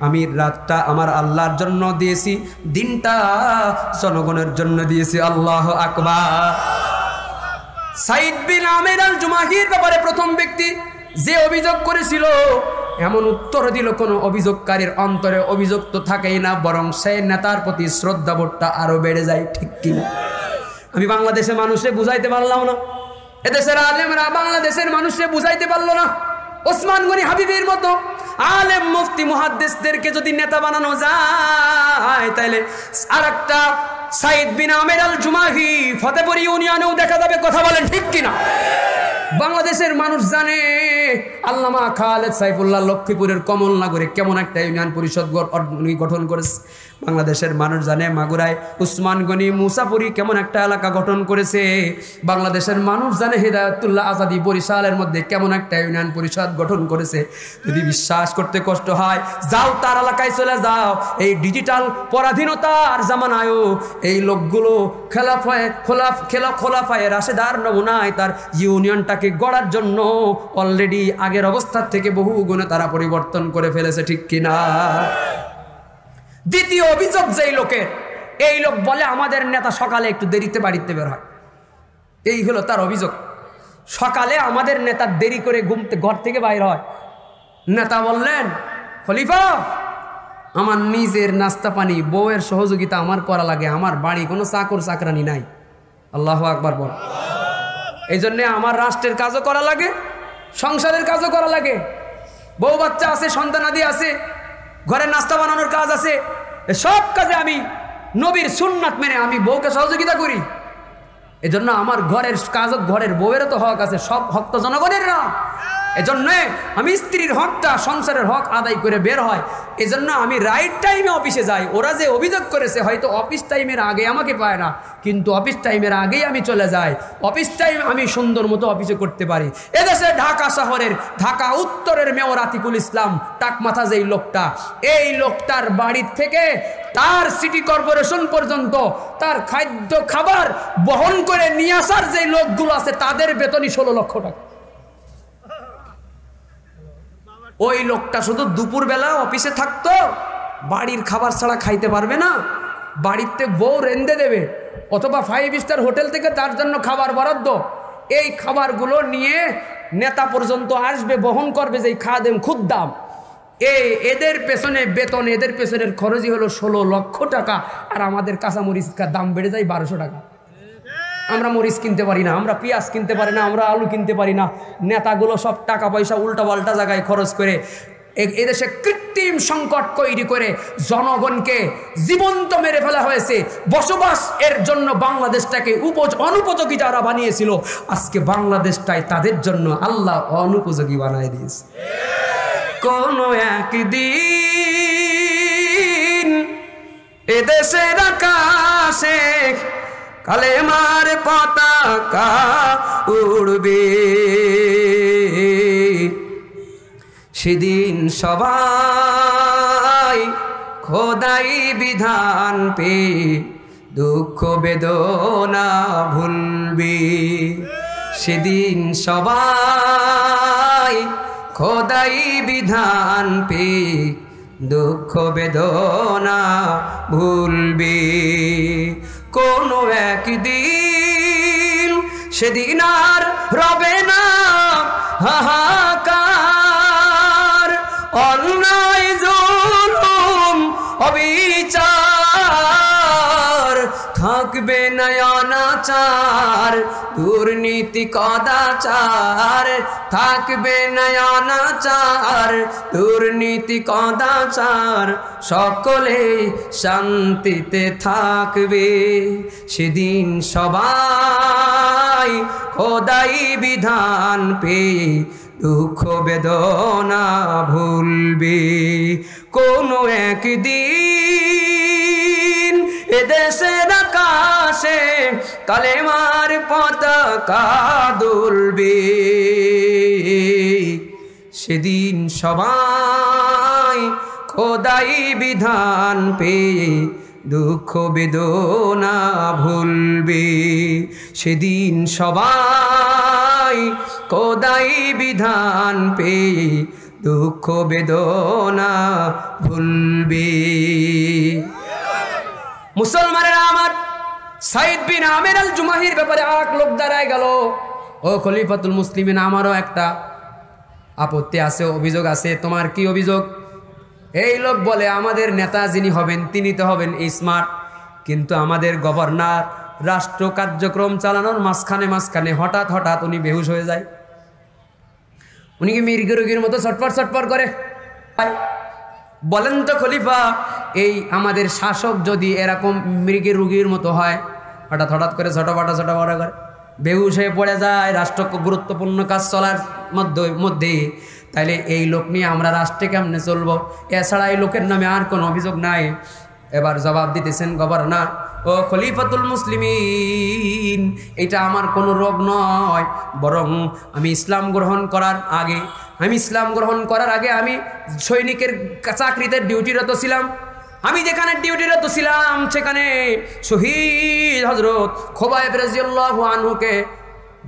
আমি রাতটা আমার আল্লাহর জন্য দিয়েছি, দিনটা জনগণের জন্য দিয়েছি। আল্লাহু আকবার। সাইদ বিন আমির আল জুমাহির ব্যাপারে প্রথম ব্যক্তি যে অভিযোগ করেছিল, এমন উত্তর দিল, কোনো অভিযোগকারীর অন্তরে অভিযোগ তো থাকেই না, বরং সেই নেতার প্রতি শ্রদ্ধাবোধটা আরো বেড়ে যায়। ঠিক কিনা? আমি বাংলাদেশের মানুষে বুঝাইতে পারলাম না, এদেশের আলেমরা বাংলাদেশের মানুষে বুঝাইতে পারলো না। ওসমান গনি হাবিবের মতো আলেম মুফতি মুহাদ্দিসদেরকে যদি নেতা বানানো যায়, তাইলে আর একটা সাইদ বিন আমের আল জুমাহি ফতেপুর ইউনিয়নেও দেখা যাবে। কথা বলেন ঠিক কিনা? বাংলাদেশের মানুষ জানে আল্লামা খালেদ সাইফুল্লাহ লক্ষ্মীপুরের কমলনগরে কেমন একটা ইউনিয়ন পরিষদ গঠন করেছে। বাংলাদেশের মানুষ জানে মাগুরায় উসমান গনি মুসাপুরি কেমন একটা এলাকা গঠন করেছে। বাংলাদেশের মানুষ জানে হেদায়েতুল্লাহ আজাদি বরিশালের মধ্যে কেমন একটা ইউনিয়ন পরিষদ গঠন করেছে। যদি বিশ্বাস করতে কষ্ট হয়, যাও তার এলাকায় চলে যাও। এই ডিজিটাল পরাধীনতার জামানায়ও এই লোকগুলো খোলাফায়ে রাশেদার নমুনায় তার ইউনিয়নটাকে গড়ার জন্য অলরেডি আগের অবস্থার থেকে বহু গুণে তারা পরিবর্তন করে ফেলেছে, ঠিক কিনা? দ্বিতীয় অভিযোগ যেই লোকের, এই লোক বলে আমাদের নেতা সকালে একটু দেরিতে বাড়িতে বের হয়। এই হলো তার অভিযোগ। সকালে আমাদের নেতা দেরি করে ঘর থেকে বাইর হয়। নেতা বললেন, খলিফা আমার নিজের নাস্তা পানি বউয়ের সহযোগিতা আমার করা লাগে, আমার বাড়ি কোনো চাকর চাকরানি নাই। আল্লাহু আকবার বল। এই জন্যে আমার রাষ্ট্রের কাজও করা লাগে, সংসারের কাজও করা লাগে। বউ বাচ্চা আছে, সন্তানাদি আছে, ঘরের নাস্তা বানানোর কাজ আছে। সব কাজে আমি নবীর সুন্নাত মেনে আমি বউকে সহযোগিতা করি। এজন্য আমার ঘরের কাজ, ঘরের বউয়েরও তো হক আছে, সব হক তো জনগণের না। এজন্য আমি স্ত্রীর হকটা, সংসারের হক আদায় করে বের হয়। এজন্য আমি রাইট টাইমে অফিসে যাই। ওরা যে অভিযোগ করেছে হয়তো অফিস টাইমের আগে আমাকে পায় না, কিন্তু অফিস টাইমের আগেই আমি চলে যাই। অফিস টাইম আমি সুন্দর মতো অফিসে করতে পারি। এদেশে ঢাকা শহরের, ঢাকা উত্তরের মেয়র আতিকুল ইসলাম টাকমাথা যেই লোকটা, এই লোকটার বাড়ির থেকে তার সিটি কর্পোরেশন পর্যন্ত তার খাদ্য খাবার বহন করে নিয়ে আসার যে লোকগুলো আছে তাদের বেতনই 16 লক্ষ টাকা। ওই লোকটা শুধু দুপুরবেলা অফিসে থাকতো, বাড়ির খাবার ছাড়া খাইতে পারবে না। বাড়িতে বউ রেঁধে দেবে, অথবা 5 স্টার হোটেল থেকে তার জন্য খাবার বরাদ্দ। এই খাবারগুলো নিয়ে নেতা পর্যন্ত আসবে, বহন করবে যেই খাদেম খুদ্দাম। এদের পেছনে বেতন, এদের পেছনের খরচই হলো 16 লক্ষ টাকা। আর আমাদের কাঁচামরিচের দাম বেড়ে যায় 1200 টাকা। আমরা মরিচ কিনতে পারি না, আমরা পেঁয়াজ কিনতে পারি না, আমরা আলু কিনতে পারি না। নেতাগুলো সব টাকা পয়সা উল্টা পাল্টা জায়গায় খরচ করে এদেশে কৃত্রিম সংকট তৈরি করে জনগণকে জীবন্ত মেরে ফেলা হয়েছে। বসবাস এর জন্য বাংলাদেশটাকে অনুপযোগী যারা বানিয়েছিল, আজকে বাংলাদেশটাই তাদের জন্য আল্লাহ অনুপযোগী বানায় দিয়েছে। কোনো একদিন এদেশের আকাশে কালেমার পতাকা উড়বে, সেদিন সবাই খোদাই বিধান পে দুঃখ বেদনা ভুলবে। সেদিন সবাই খোদাই বিধান পে দুঃখ বেদনা ভুলবে। কোনো একদিন সেদিন আর রবে না হাহাকার, অন্যায় জুলুম অবিচার থাকবে না, অনাচার দুর্নীতি কদাচার থাকবে না, অনাচার দুর্নীতি কদাচার সকলে শান্তিতে থাকবে। সেদিন সবাই খোদাই বিধান পেয়ে দুঃখ বেদনা ভুলবে। কোনো একদিন এদেশের আকাশে কালেমার পতাকা দুলবে, সেদিন সবাই খোদাই বিধান পেয়ে দুঃখ বেদনা ভুলবে। সেদিন সবাই খোদাই বিধান পেয়ে দুঃখ বেদনা ভুলবে। মুসলমানেরা আমার, সাইদ বিন আমের আল জুমাহির ব্যাপারে এক লোক দাঁড়ায় গেল, ও খলিফাতুল মুসলিমিন আমারও একটা আপত্তি আছে, অভিযোগ আছে। তোমার কি অভিযোগ? এই লোক বলে আমাদের নেতা যিনি হবেন তিনি তো হবেন স্মার্ট, কিন্তু আমাদের গভর্নর রাষ্ট্র কার্যক্রম চালানোর মাঝখানে হঠাৎ হঠাৎ উনি বেহুশ হয়ে যায়। উনি কি মৃগ রোগীর মতো ছটফট ছটফট করে? বলেন তো খলিফা, এই আমাদের শাসক যদি এরকম মৃগের রোগীর মতো হয়, হঠাৎ হঠাৎ করে ছটাফটা করে বেহুশ হয়ে পড়ে যায় রাষ্ট্র গুরুত্বপূর্ণ কাজ চলার মধ্যে, তাইলে এই লোক নিয়ে আমরা রাষ্ট্রে কেমনে চলবো? এছাড়া এই লোকের নামে আর কোনো অভিযোগ নাই। এবার জবাব দিতেছেন গভর্নর, ও খলিফাতুল মুসলিমিন, এটা আমার কোনো রোগ নয়, বরং আমি ইসলাম গ্রহণ করার আগে আমি সৈনিকের চাকরিতে ডিউটিরত ছিলাম। আমি যেখানে ডিউটিরত ছিলাম সেখানে শহীদ হযরত খোবাইব রাদিয়াল্লাহু আনহুকে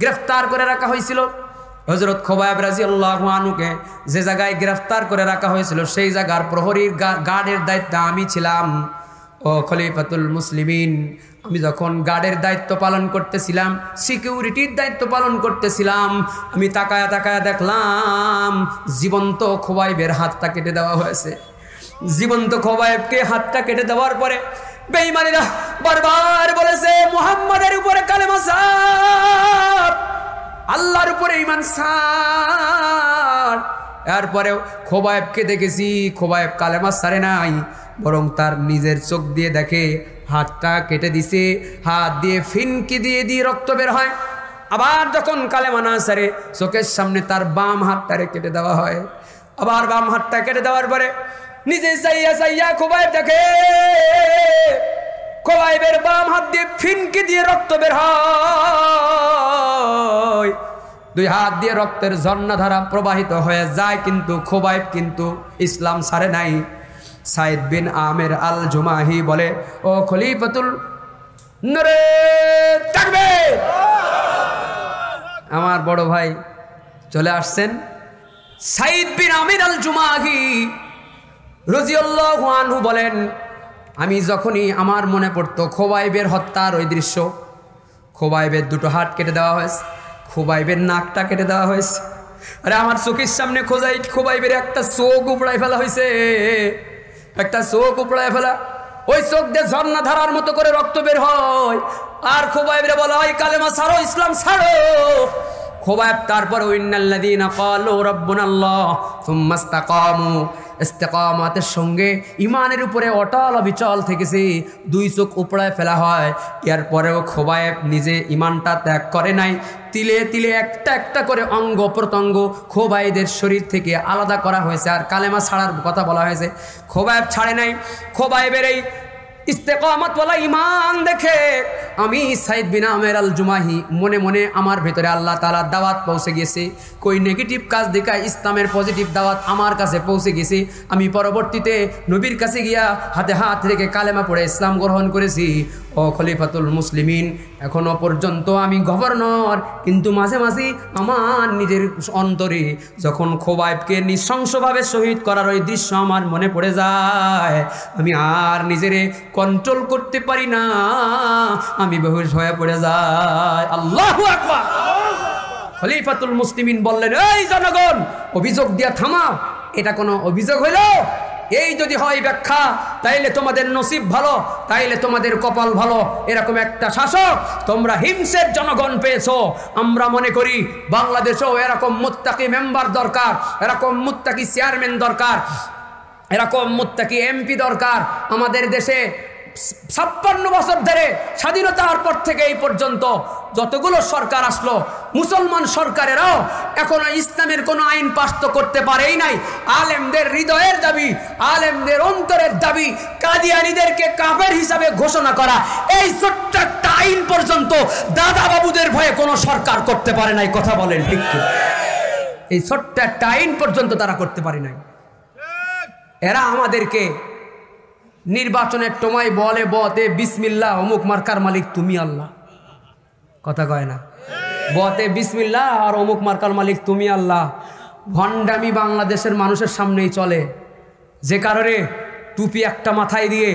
গ্রেফতার করে রাখা হয়েছিল। হযরত খোবাইব রাদিয়াল্লাহু আনহুকে যে জায়গায় গ্রেফতার করে রাখা হয়েছিল সেই জায়গার প্রহরীর গার্ডের দায়িত্বে আমি ছিলাম। ও খলিফাতুল মুসলিমিন, আমি যখন গার্ডের দায়িত্ব পালন করতেছিলাম, সিকিউরিটির দায়িত্ব পালন করতেছিলাম, আমি তাকায়া দেখলাম জীবন্ত খোবাইবের হাতটা কেটে দেওয়া হয়েছে। জীবন্ত খোবাইবকে হাতটা কেটে দেওয়ার পরে বেঈমানেরা বারবার বলেছে, মুহাম্মাদের উপরে কালেমা ছাড়, আল্লাহর উপরে ঈমান ছাড়। এরপরেও খোবাইবকে দেখেছি, খোবাইব কালেমা ছাড়ে নাই, বরং তার নিজের চোখ দিয়ে দেখে হাতটা কেটে দিছে, হাত দিয়ে ফিনকি দিয়ে রক্ত বের হয়। আবার যখন কালেমা না ছাড়ে, চোখের সামনে তার বাম হাতটারে কেটে দেওয়া হয়। আবার বাম হাতটা কেটে দেওয়ার পরে নিজে চাইয়া খোবাইব দেখে খোবাইবের বাম হাত দিয়ে ফিনকি দিয়ে রক্ত বের হয়। দুই হাত দিয়ে রক্তের ঝর্ণাধারা প্রবাহিত হয়ে যায়, কিন্তু খোবাইব কিন্তু ইসলাম ছাড়ে নাই। সাইদ বিন আমের আল জুমাহি বলে, ও খলিফাতুল নরে তাকবীর, আমার বড় ভাই চলে আসছেন। সাইদ বিন আমির আল জুমাহি রাদিয়াল্লাহু আনহু বলেন, আমি যখনই আমার মনে পড়তো খোবাইবের হত্যার ওই দৃশ্য, খোবাইবের দুটো হাত কেটে দেওয়া হয়েছে, খোবাইবের নাকটা কেটে দেওয়া হয়েছে, আরে আমার চোখের সামনে খোবাইবের একটা চোখ উপড়ায় ফেলা হয়েছে, একটা চোখ উপড়ায় ফেলা, ওই চোখ দিয়ে ঝর্ণা ধারার মতো করে রক্ত বের হয়। আর খোবাইবরে বলা হয় কালেমা ছাড়ো, ইসলাম ছাড়ো। খোবাইব তারপর ইন্নাল্লাযীনা ক্বালু রাব্বুনাল্লাহ সুম্মা ইসতাকামু, ইস্তেকামাতের সঙ্গে ইমানের উপরে অটল অবিচল থেকেছে, দুই চোখ উপড়ায় ফেলা হয়। এরপরেও খোবাইব নিজে ইমানটা ত্যাগ করে নাই। তিলে তিলে একটা একটা করে অঙ্গ প্রত্যঙ্গ খোবাইবের শরীর থেকে আলাদা করা হয়েছে, আর কালেমা ছাড়ার কথা বলা হয়েছে। খোবাইব ছাড়ে নাই। খোবাইবের এই ইস্তেকামতওয়ালা ইমান দেখে আমি সাইদ বিন আমের আল জুমাহি মনে মনে আমার ভেতরে আল্লাহ তাআলার দাওয়াত পৌঁছে গেছে। কই নেগেটিভ কাজ দেখা ইসলামের পজিটিভ দাওয়াত আমার কাছে পৌঁছে গেছে। আমি পরবর্তীতে নবীর কাছে গিয়া হাতে হাত রেখে কালেমা পড়ে ইসলাম গ্রহণ করেছি। ও খলিফাতুল মুসলিমিন, এখনো পর্যন্ত আমি গভর্নর, কিন্তু মাঝে মাঝে আমার নিজের অন্তরে যখন খোবাইবকে নৃশংসভাবে শহীদ করার ওই দৃশ্য আমার মনে পড়ে যায়, আমি আর নিজেরে কন্ট্রোল করতে পারি না, আমি বেহুশ হয়ে পড়ে যাই। আল্লাহু আকবার। খলিফাতুল মুসলিমিন বললেন, এই জনগণ, অভিযোগ দিয়া থামাও, এটা কোনো অভিযোগ হইল? এই যদি হয় ব্যাখ্যা, তাইলে তোমাদের নসিব ভালো, তাইলে তোমাদের কপাল ভালো। এরকম একটা শাসক তোমরা হিমসের জনগণ পেয়েছো। আমরা মনে করি বাংলাদেশেও এরকম মুত্তাকি মেম্বার দরকার, এরকম মুত্তাকি চেয়ারম্যান দরকার, এরকম মুত্তাকি এমপি দরকার। আমাদের দেশে 56 বছর ধরে স্বাধীনতার পর থেকে এই পর্যন্ত যতগুলো সরকার আসলো, মুসলমান সরকারেরাও এখনো ইসলামের কোনো আইন পাস তো করতে পারেই নাই। আলেমদের হৃদয়ের দাবি, আলেমদের অন্তরের দাবি কাদিয়ানীদেরকে কাফের হিসাবে ঘোষণা করা, এই ছোট্ট একটা আইন পর্যন্ত দাদা বাবুদের ভয়ে কোনো সরকার করতে পারে নাই। কথা বলেন ঠিক কি? এই ছোট্ট একটা আইন পর্যন্ত তারা করতে পারে নাই। এরা আমাদেরকে নির্বাচনের সময় বলে, বতে বিসমিল্লাহ, অমুক মার্কার মালিক তুমি আল্লাহ। কথা কয় না? বতে বিসমিল্লাহ আর অমুক মার্কার মালিক তুমি আল্লাহ। ভণ্ডামি বাংলাদেশের মানুষের সামনেই চলে, যে কারণে টুপি একটা মাথায় দিয়ে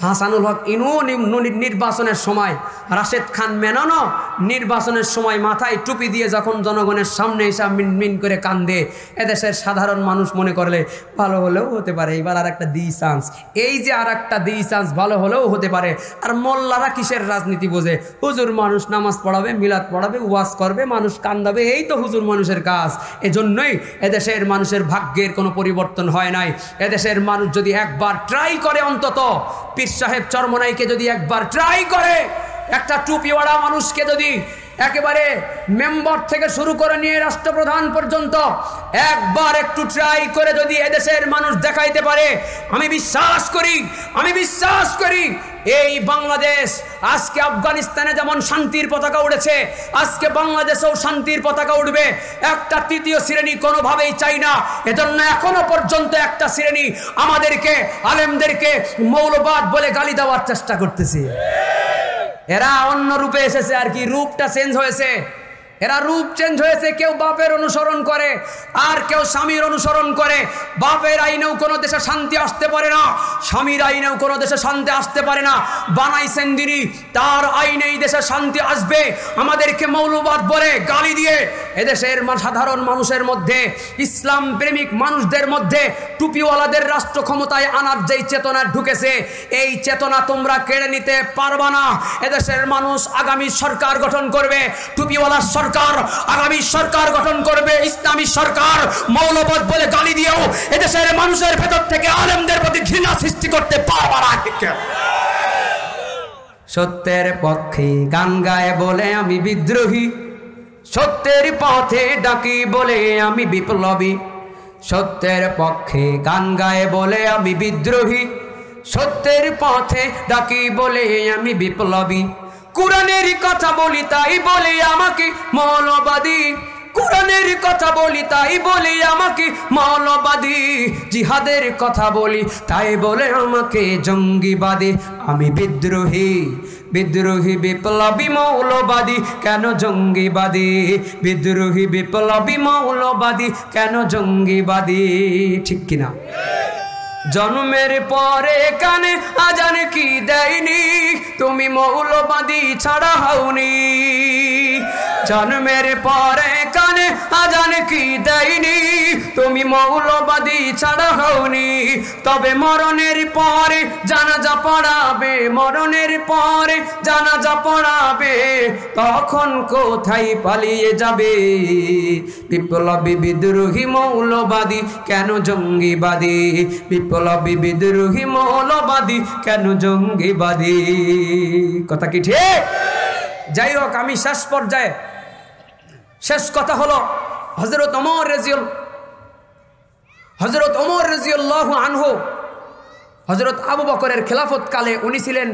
হাসানুল হক ইনু নির্বাচনের সময়, রাশেদ খান মেননও নির্বাচনের সময় মাথায় টুপি দিয়ে যখন জনগণের সামনে এসে মিনমিন করে কান্দে, এদেশের সাধারণ মানুষ মনে করলে ভালো হলেও হতে পারে, এবার আর একটা দিই চান্স, এই যে আর একটা দিই চান্স, ভালো হলেও হতে পারে। আর মোল্লারা কিসের রাজনীতি বোঝে? হুজুর মানুষ নামাজ পড়াবে, মিলাদ পড়াবে, ওয়াজ করবে, মানুষ কান্দাবে, এই তো হুজুর মানুষের কাজ। এজন্যই এদেশের মানুষের ভাগ্যের কোনো পরিবর্তন হয় নাই। এদেশের মানুষ যদি একবার ট্রাই করে, অন্তত পীর সাহেব চরমনাইকে যদি একবার ট্রাই করে, একটা টুপিওয়ালা মানুষকে যদি একেবারে মেম্বার থেকে শুরু করে নিয়ে রাষ্ট্রপ্রধান পর্যন্ত একবার একটু ট্রাই করে যদি এদেশের মানুষ দেখাইতে পারে, আমি বিশ্বাস করি এই বাংলাদেশ আজকে আফগানিস্তানে যেমন শান্তির পতাকা উড়েছে, আজকে বাংলাদেশেও শান্তির পতাকা উঠবে। একটা তৃতীয় শ্রেণী কোনোভাবেই চাই না। এজন্য এখনো পর্যন্ত একটা শ্রেণী আমাদেরকে, আলেমদেরকে মৌলবাদ বলে গালি দেওয়ার চেষ্টা করতেছে। এরা অন্য রূপে এসেছে, আর কি রূপটা চেঞ্জ হয়েছে, এরা রূপ চেঞ্জ হয়েছে। কেউ বাপের অনুসরণ করে, আর কেউ স্বামীর অনুসরণ করে। বাপের আইনেও কোনো দেশে শান্তি আসতে পারে না, স্বামীর আইনেও কোনো দেশে শান্তি আসতে পারে না। বানাইছেন তিনি, তার আইনেই দেশে শান্তি আসবে। আমাদেরকে মৌলবাদ বলে গালি দিয়ে এদেশের সাধারণ মানুষের মধ্যে, ইসলাম প্রেমিক মানুষদের মধ্যে টুপিওয়ালাদের রাষ্ট্র ক্ষমতায় আনার যেই চেতনা ঢুকেছে, এই চেতনা তোমরা কেড়ে নিতে পারবা না। এদেশের মানুষ আগামী সরকার গঠন করবে, টুপিওয়ালা সরকার আগামী সরকার গঠন করবে, ইসলামী সরকার। মৌলবাদ বলে গালি দিয়েও এদেশের মানুষের ভেতর থেকে আলেমদের প্রতি ঘৃণা সৃষ্টি করতে পারবা না। সত্যের পক্ষে গান গায় বলে আমি বিদ্রোহী, সত্যের পথে ডাকি বলে আমি বিপ্লবী। সত্যের পক্ষে গান গায় বলে আমি বিদ্রোহী, সত্যের পথে ডাকি বলে আমি বিপ্লবী। কুরআনের কথা বলি তাই বলে আমাকে মৌলবাদী, কুরআনের কথা বলি তাই বলে আমাকে মৌলবাদী। জিহাদের কথা বলি তাই বলে আমাকে জঙ্গিবাদী। আমি বিদ্রোহী বিপ্লবী মৌলবাদী, কেন জঙ্গিবাদী? বিদ্রোহী বিপ্লবী মৌলবাদী, কেন জঙ্গিবাদী? ঠিক কিনা? জন্মের পরে কানে আজান কি দেয়নি, তুমি মৌলবাদী ছাড়া হওনি। জন্মের পরে কানে আজান কি দেয়নি, তুমি মৌলবাদী ছাড়া হওনি। তবে মরণের পরে জানাজা পড়াবে, মরণের পরে জানাজা পড়াবে, তখন কোথায় পালিয়ে যাবে? বিপ্লবী বিদ্রোহী মৌলবাদী, কেন জঙ্গিবাদী? বিপ্লবী বিদ্রোহী মৌলবাদী, কেন জঙ্গিবাদী? কথা কি ঠিক? যাই হোক, আমি শেষ কথা হলো হযরত ওমর রাদিয়াল্লাহু আনহু, হযরত আবু বকরের খেলাফত কালে উনি ছিলেন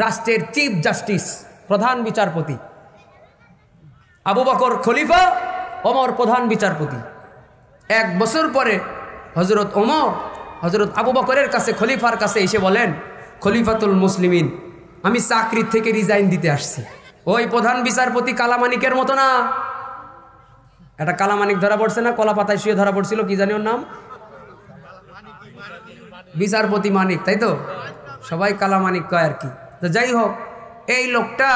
রাষ্ট্রের চিফ জাস্টিস, প্রধান বিচারপতি। আবু বকর খলিফা, ওমর প্রধান বিচারপতি। 1 বছর পরে হযরত ওমর হযরত আবু বকরের কাছে, খলিফার কাছে এসে বলেন, খলিফাতুল মুসলিমিন, আমি চাকরি থেকে রিজাইন দিতে আসছি। ওই প্রধান বিচারপতি কালামানিকের মতো না। একটা কালামানিক ধরা পড়ছে না, কলা পাতায় শুয়ে ধরা পড়ছিল, কি জানি ওর নাম, বিচারপতি মানিক, তাই তো? সবাই কালামানিক কয় আর কি। তো যাই হোক, এই লোকটা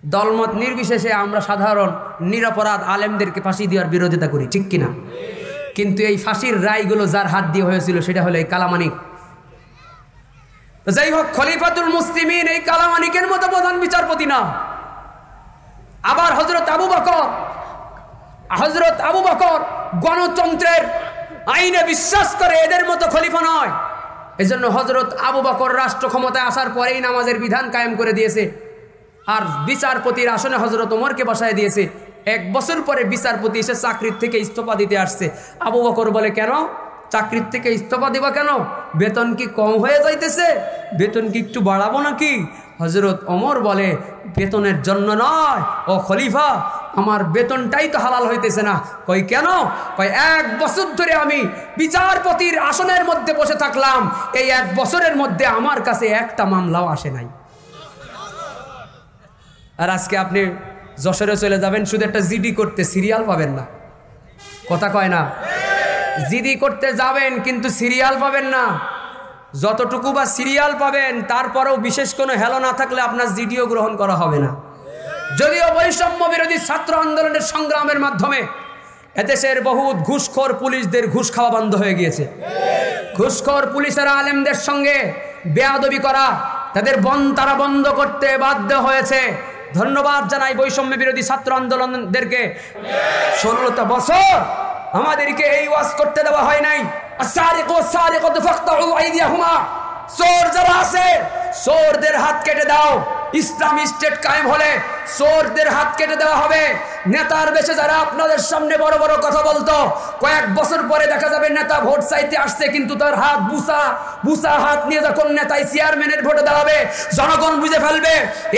দলমত নির্বিশেষে আমরা সাধারণ নিরপরাধ আলেমদেরকে ফাঁসি দেওয়ার বিরোধিতা করি, ঠিক কিনা? কিন্তু এই ফাঁসির রায়গুলো যার হাত দিয়ে হয়েছিল সেটা হলো এই কালামানিক। তো যাই হোক, খলিফাতুল মুসলিমিন এই কালামানিকের মতো প্রধান বিচারপতি না। আবার হযরত আবু বকর গণতন্ত্রের আইনে বিশ্বাস করে, এদের মতো খলিফা নয়। এজন্য হযরত আবু বকর রাষ্ট্র ক্ষমতায় আসার পরেই নামাজের বিধান কায়েম করে দিয়েছে, আর বিচারপতির আসনে হযরত ওমরকে বসায় দিয়েছে। 1 বছর পরে বিচারপতি এসে চাকরির থেকে ইস্তফা দিতে আসছে। আবু বকর বলে, কেন চাকরির থেকে ইস্তফা দিবা কেন? বেতন কি কম হয়ে যাইতেছে? বেতন কি একটু বাড়াবো নাকি? হযরত ওমর বলে, বেতনের জন্য নয় ও খলিফা, আমার বেতনটাই তো হালাল হইতেছে না। কই কেন? কই 1 বছর ধরে আমি বিচারপতির আসনের মধ্যে বসে থাকলাম, এই 1 বছরের মধ্যে আমার কাছে একটা মামলাও আসে নাই। আর আজকে আপনি যশোরে চলে যাবেন, শুধু একটা জিডি করতে সিরিয়াল পাবেন না। কথা কয় না? জিডি করতে যাবেন কিন্তু সিরিয়াল পাবেন না। যতটুকু বা সিরিয়াল পাবেন তারপরেও বিশেষ কোনো হেলো না থাকলে আপনার জিডিও গ্রহণ করা হবে না। যদিও বৈষম্য বিরোধী ছাত্র আন্দোলনের সংগ্রামের মাধ্যমে এদেশের বহুত ঘুষখোর পুলিশদের ঘুষ খাওয়া বন্ধ হয়ে গিয়েছে। ঘুষখোর পুলিশেরা আলেমদের সঙ্গে বেয়াদবি করা তারা বন্ধ করতে বাধ্য হয়েছে। ধন্যবাদ জানাই বৈষম্য বিরোধী ছাত্র আন্দোলনদেরকে। 16টা বছর আমাদেরকে এই ওয়াজ করতে দেওয়া হয় নাই। চোর যারা আছে চোরদের হাত কেটে দাও। ইসলামী স্টেট কায়েম হলে চোরদের হাত কেটে দেওয়া হবে। নেতার বেশে যারা আপনাদের সামনে বড় বড় কথা বলতো, কয়েক বছর পরে দেখা যাবে নেতা ভোট চাইতে আসছে, কিন্তু তার হাত বুসা হাত নিয়ে যখন নেতাই চেয়ারম্যানের ভোটে দাঁড়াবে জনগণ বুঝে ফেলবে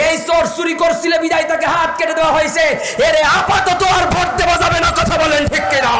এই চোর চুরি করছিল বিদায় তাকে হাত কেটে দেওয়া হয়েছে। এর আপাতত আর ভোট দেওয়া যাবে না। কথা বলেন ঠিক কিনা?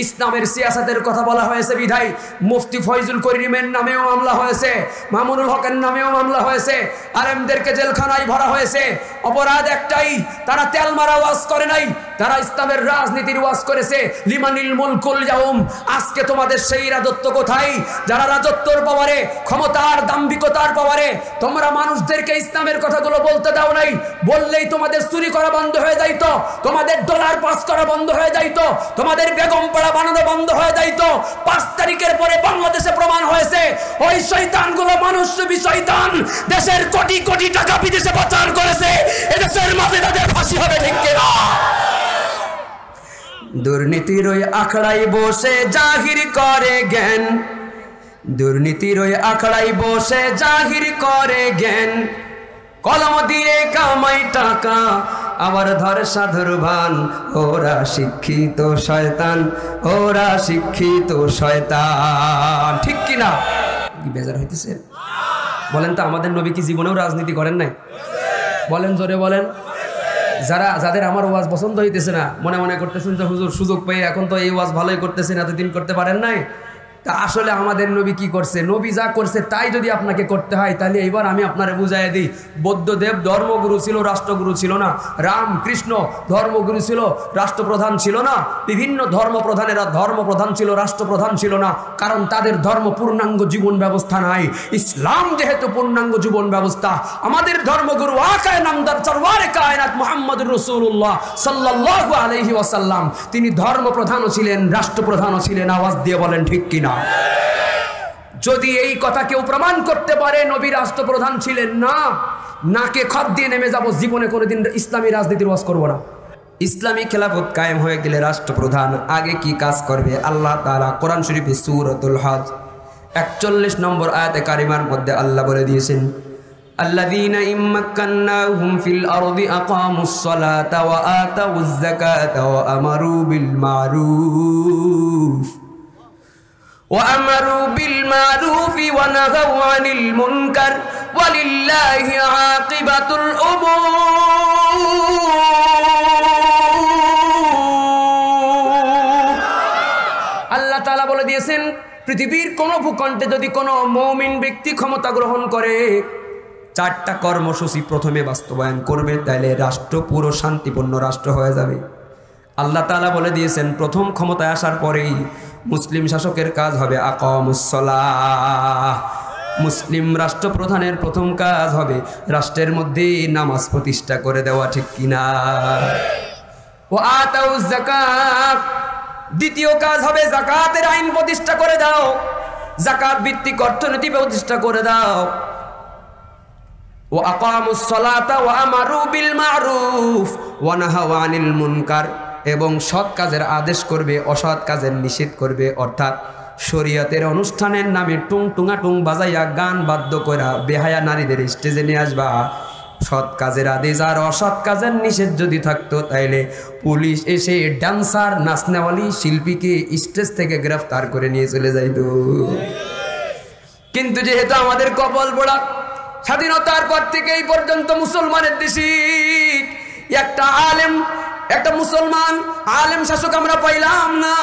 ইসলামের সিয়াসাতের কথা বলা হয়েছে বিধায় মুফতি ফয়জুল করিমের নামেও মামলা হয়েছে, মামুনুল হকের নামেও মামলা হয়েছে, আলেমদেরকে জেলখানায় ভরা হয়েছে। অপরাধ একটাই, তারা তেল মারা ওয়াজ করে নাই, তারা ইসলামের রাজনীতির ওয়াজ করেছে। লিমানিল মুলকুল ইয়াউম, আজকে তোমাদের সেই রাজত্ব কোথায়? যারা রাজত্বর পাওয়ারে, ক্ষমতার দাম্ভিকতার পাওয়ারে তোমরা মানুষদেরকে ইসলামের কথাগুলো বলতে দাও নাই। বললেই তোমাদের চুরি করা বন্ধ হয়ে যাইতো, তোমাদের ডলার পাস করা বন্ধ হয়ে যাইতো, তোমাদের বেগম বানানো বন্ধ হয়ে যাইতো। 5 তারিখের পরে বাংলাদেশে প্রমাণ হয়েছে ওই শয়তানগুলো মানুষরূপী শয়তান দেশের কোটি কোটি টাকা বিদেশে পাচার করেছে। এদেশের মাঝে তাদের ফাঁসি হবে। ঠিক কিনা? দুর্নীতির ওই আখড়ায় বসে জাহির করে জ্ঞান, দুর্নীতির ওই আখড়ায় বসে জাহির করে জ্ঞান, কলম দিয়ে কামাই টাকা আবার ধরে সাধুর ভান। ওরা শিক্ষিত শয়তান, ওরা শিক্ষিত শয়তান। ঠিক কিনা? কি বেজার হইতেছে? বলেন তো, আমাদের নবী কি জীবনেও রাজনীতি করেন নাই? বলেন, জোরে বলেন। যাদের আমার ওয়াজ পছন্দ হইতেছে না, মনে মনে করতেছেন যে হুজুর সুযোগ পেয়ে এখন তো এই ওয়াজ ভালোই করতেছেন, এতদিন করতে পারেন নাই। তা আসলে আমাদের নবী কি করছে? নবী যা করছে তাই যদি আপনাকে করতে হয়, তাহলে এবার আমি আপনারে বুঝাই দিই। বৌদ্ধদেব ধর্মগুরু ছিল, রাষ্ট্রগুরু ছিল না। রামকৃষ্ণ ধর্মগুরু ছিল, রাষ্ট্রপ্রধান ছিল না। বিভিন্ন ধর্মপ্রধানেরা ধর্মপ্রধান ছিল, রাষ্ট্রপ্রধান ছিল না, কারণ তাদের ধর্ম পূর্ণাঙ্গ জীবন ব্যবস্থা নাই। ইসলাম যেহেতু পূর্ণাঙ্গ জীবন ব্যবস্থা, আমাদের ধর্মগুরু আকায়ে নামদার সরওয়ারে কায়নাত মুহাম্মদুর রাসূলুল্লাহ সাল্লাল্লাহু আলাইহি ওয়াসাল্লাম, তিনি ধর্মপ্রধানও ছিলেন, রাষ্ট্রপ্রধানও ছিলেন। আওয়াজ দিয়ে বলেন ঠিক কিনা? যদি এই কথা কেউ প্রমাণ করতে পারে নবী রাষ্ট্রপ্রধান ছিলেন না, নাকে খত দিয়ে নেমে যাব, জীবনে কোনোদিন ইসলামী রাজনীতির ওয়াজ করব না। ইসলামী খেলাফত কায়েম হয়ে গেলে রাষ্ট্রপ্রধান আগে কি কাজ করবে? আল্লাহ তাআলা কোরআন শরীফে সূরাতুল হজ 41 নম্বর আয়াতে কারিমার মধ্যে আল্লাহ বলে দিয়েছেন, আল্লাযীনা ইম্মাক্কান্নাহুম ফিল আরদি আকামুস সালাতা ওয়া আতাউয যাকাতা ওয়া আমারু বিল মারুফ وأمروا بالمعروف ونهوا عن المنكر ولله عاقبة الأمور। আল্লাহ তাআলা বলে দিয়েছেন, পৃথিবীর কোন ভূখণ্ডে যদি কোনো মুমিন ব্যক্তি ক্ষমতা গ্রহণ করে, 4টা কর্মসূচি প্রথমে বাস্তবায়ন করবে, তাহলে রাষ্ট্র পুরো শান্তিপূর্ণ রাষ্ট্র হয়ে যাবে। আল্লাহ তাআলা বলে দিয়েছেন, প্রথম ক্ষমতায় আসার পরেই মুসলিম শাসকের কাজ হবে আকামুস সালাহ। মুসলিম রাষ্ট্রপ্রধানের প্রথম কাজ হবে রাষ্ট্রের মধ্যে নামাজ প্রতিষ্ঠা করে দেওয়া। ঠিক কিনা? ওয়া আতাউয যাকাত, দ্বিতীয় কাজ হবে যাকাতের আইন প্রতিষ্ঠা করে দাও, যাকাত ভিত্তিক অর্থনীতি প্রতিষ্ঠা করে দাও। ওয়া আকামুস সালাতা ওয়া আমারু বিল মারুফ ওয়া নাহাউ আনিল মুনকার, এবং সৎ কাজের আদেশ করবে, অসৎ কাজের নিষেধ করবে। অর্থাৎ শরীয়তের অনুষ্ঠানের নামে টুং বাজাইয়া গান বাদ্য করা বেহায়া নারীদের স্টেজে নিয়ে আসবা। সৎ কাজের আদেশ আর অসৎ কাজের নিষেধ যদি থাকতো, তাইলে পুলিশ এসে ডান্সার নাচনেওয়ালি শিল্পীকে স্টেজ থেকে গ্রেফতার করে নিয়ে চলে যাইত। কিন্তু যেহেতু আমাদের কপাল পোড়া, স্বাধীনতার পর থেকে এই পর্যন্ত মুসলমানের দেশে একটা আলেম, একটা মুসলমান আলেম শাসক আমরা পাইলাম না,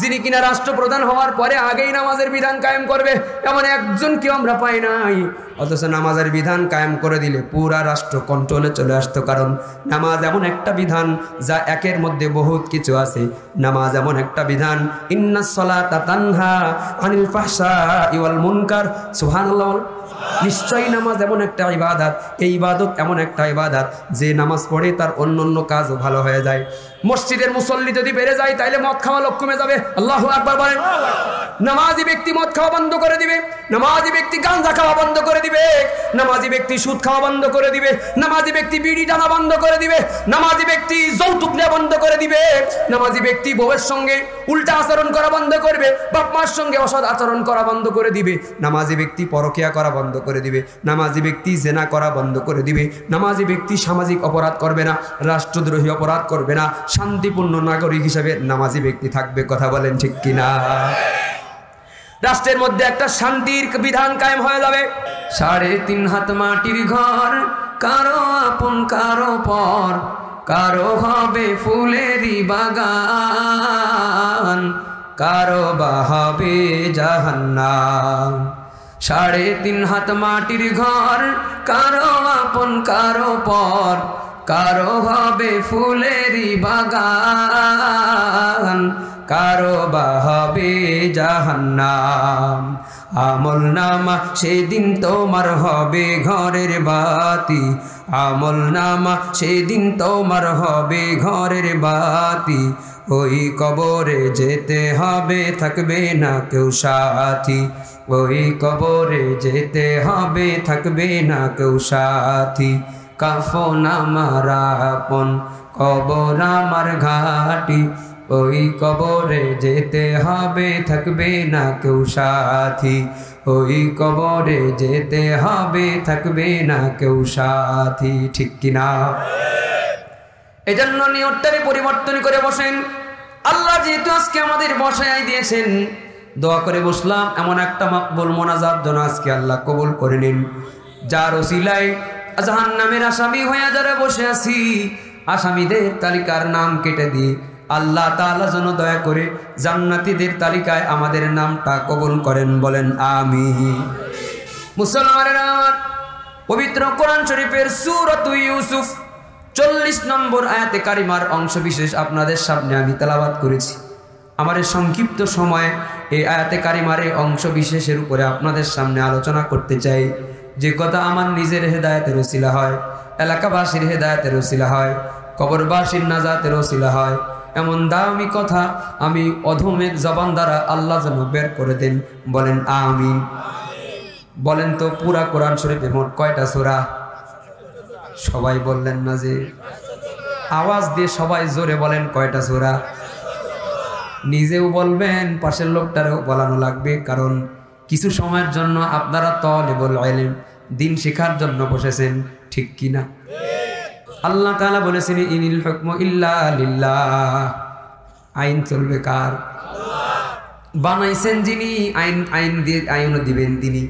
যিনি কিনা রাষ্ট্রপ্রধান হওয়ার পরে আগেই নামাজের বিধান কায়েম করবে, এমন একজন কেউ আমরা পাই নাই। অথচ নামাজের বিধান কায়েম করে দিলে পুরা রাষ্ট্র কন্ট্রোলে চলে আসতো। কারণ নামাজ এমন একটা বিধান যা একের মধ্যে বহুত কিছু আছে। নামাজ এমন একটা বিধান, ইন্নাস সালাতা তানহা আনিল ফাহশাই ওয়াল মুনকার। সুবহানাল্লাহ। নিশ্চয়ই নামাজ এমন একটা ইবাদত, এই ইবাদত এমন একটা ইবাদত যে নামাজ পড়ে তার অন্য কাজও ভালো হয়ে যায়। মসজিদের মুসল্লি যদি বেড়ে যায় তাইলে মদ খাওয়া লোক কমে যাবে। আল্লাহু আকবার বলেন। নামাজি ব্যক্তি মদ খাওয়া বন্ধ করে দিবে, নামাজি ব্যক্তি গাঁজা খাওয়া বন্ধ করে দিবে, নামাজি ব্যক্তি সুদ খাওয়া বন্ধ করে দিবে, নামাজি ব্যক্তি বিড়ি টানা বন্ধ করে দিবে, নামাজি ব্যক্তি যৌতুক নেওয়া বন্ধ করে দিবে, নামাজি ব্যক্তি বউয়ের সঙ্গে উল্টা আচরণ করা বন্ধ করবে, বাপ মার সঙ্গে অসৎ আচরণ করা বন্ধ করে দিবে, নামাজি ব্যক্তি পরকিয়া করা বন্ধ করে দিবে, নামাজি ব্যক্তি জেনা করা বন্ধ করে দিবে, নামাজি ব্যক্তি সামাজিক অপরাধ করবে না, রাষ্ট্রদ্রোহী অপরাধ করবে না, শান্তিপূর্ণ নাগরিক হিসেবে নামাজি ব্যক্তি থাকবে। কথা বলেন ঠিক কিনা? রাষ্ট্রের মধ্যে একটা শান্তির বিধান কায়েম হয়ে যাবে। 3.5 হাত মাটির ঘর, কারো আপন কারো পর, কারো হবে ফুলেরই বাগান, কারো বা হবে জাহান্নাম। 3.5 হাত মাটির ঘর, কারো আপন কারো পর, কারো হবে ফুলেরই বাগান, কারো বা হবে জাহান্নাম। আমল নামা সেদিন তোমার হবে ঘরের বাতি, আমল নামা সেদিন তোমার হবে ঘরের বাতি। ওই কবরে যেতে হবে, থাকবে না কেউ সাথী, ওই কবরে যেতে হবে, থাকবে না কেউ সাথী। কাফন আমার আপন, কবর আমার ঘাটি, ওই কবরে যেতে হবে, থাকবে না কেউ সাথী, ওই কবরে যেতে হবে, থাকবে না কেউ সাথী। ঠিক কিনা? এজন্য নিয়তটাকে পরিবর্তন করে বসেন। আল্লাহ যেহেতু আজকে আমাদের বসায় দিয়েছেন, দোয়া করে বসলাম এমন একটা মাকবুল মোনাজাত যেন আজকে আল্লাহ কবুল করে নিন, যার ওসিলায় জাহান্নামের আসামি হয়ে যারা বসে আছি, আসামিদের তালিকার নাম কেটে দিয়ে আল্লাহ তাআলা যেন দয়া করে জান্নাতীদের তালিকায় আমাদের নামটা কবুল করেন। বলেন আমিন। মুসলমানেরা আমার, পবিত্র কোরআন শরীফের সূরাত ইউসুফ 40 নম্বর আয়াতে কারিমার অংশ বিশেষ আপনাদের সামনে আমি তেলাওয়াত করেছি। আমার এই সংক্ষিপ্ত সময়ে এই আয়াতে কারিমার এই অংশ বিশেষের উপরে আপনাদের সামনে আলোচনা করতে চাই। যে কথা আমার নিজের হেদায়েতের ওসিলা হয়, এলাকাবাসীর হেদায়েতের ওসিলা হয়, কবরবাসীর নাজাতের ওসিলা হয়, এমন দামি কথা আমি অধমের জবান দ্বারা আল্লাহ যেন বের করে দেন। বলেন আমিন। বলেন তো পুরা কোরআন শরীফে মোট কয়টা সূরা? সবাই বললেন না যে? আওয়াজ দিয়ে সবাই জোরে বলেন কয়টা সূরা? নিজেও বলবেন, পাশের লোকটারও বলানো লাগবে, কারণ কিছু সময়ের জন্য আপনারা তালিবুল ইলম, দিন শেখার জন্য বসেছেন। ঠিক কিনা? আল্লাহ তাআলা বলেছেন ইনিল হুকমু ইল্লা লিল্লাহ। আইন চলবে কার? বানাইছেন যিনি, আইন দিয়ে আইনও দিবেন তিনি।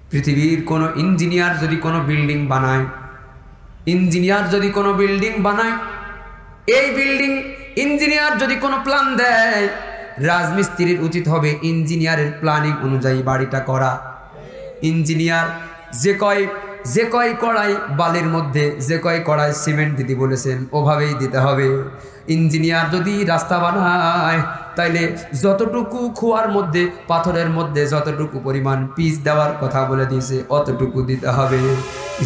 পৃথিবীর কোনো ইঞ্জিনিয়ার যদি কোনো বিল্ডিং বানায়, ইঞ্জিনিয়ার যদি কোনো বিল্ডিং বানায়, এই বিল্ডিং ইঞ্জিনিয়ার যদি কোনো প্ল্যান দেয়, রাজমিস্ত্রির উচিত হবে ইঞ্জিনিয়ারের প্ল্যানিং অনুযায়ী বাড়িটা করা। ইঞ্জিনিয়ার যে কয় কড়াই বালির মধ্যে, যে কয় কড়াই সিমেন্ট দিতে বলেছেন ওভাবেই দিতে হবে। ইঞ্জিনিয়ার যদি রাস্তা বানায়, তাইলে যতটুকু খোয়ার মধ্যে, পাথরের মধ্যে যতটুকু পরিমাণ পিচ দেওয়ার কথা বলে দিয়েছে অতটুকু দিতে হবে।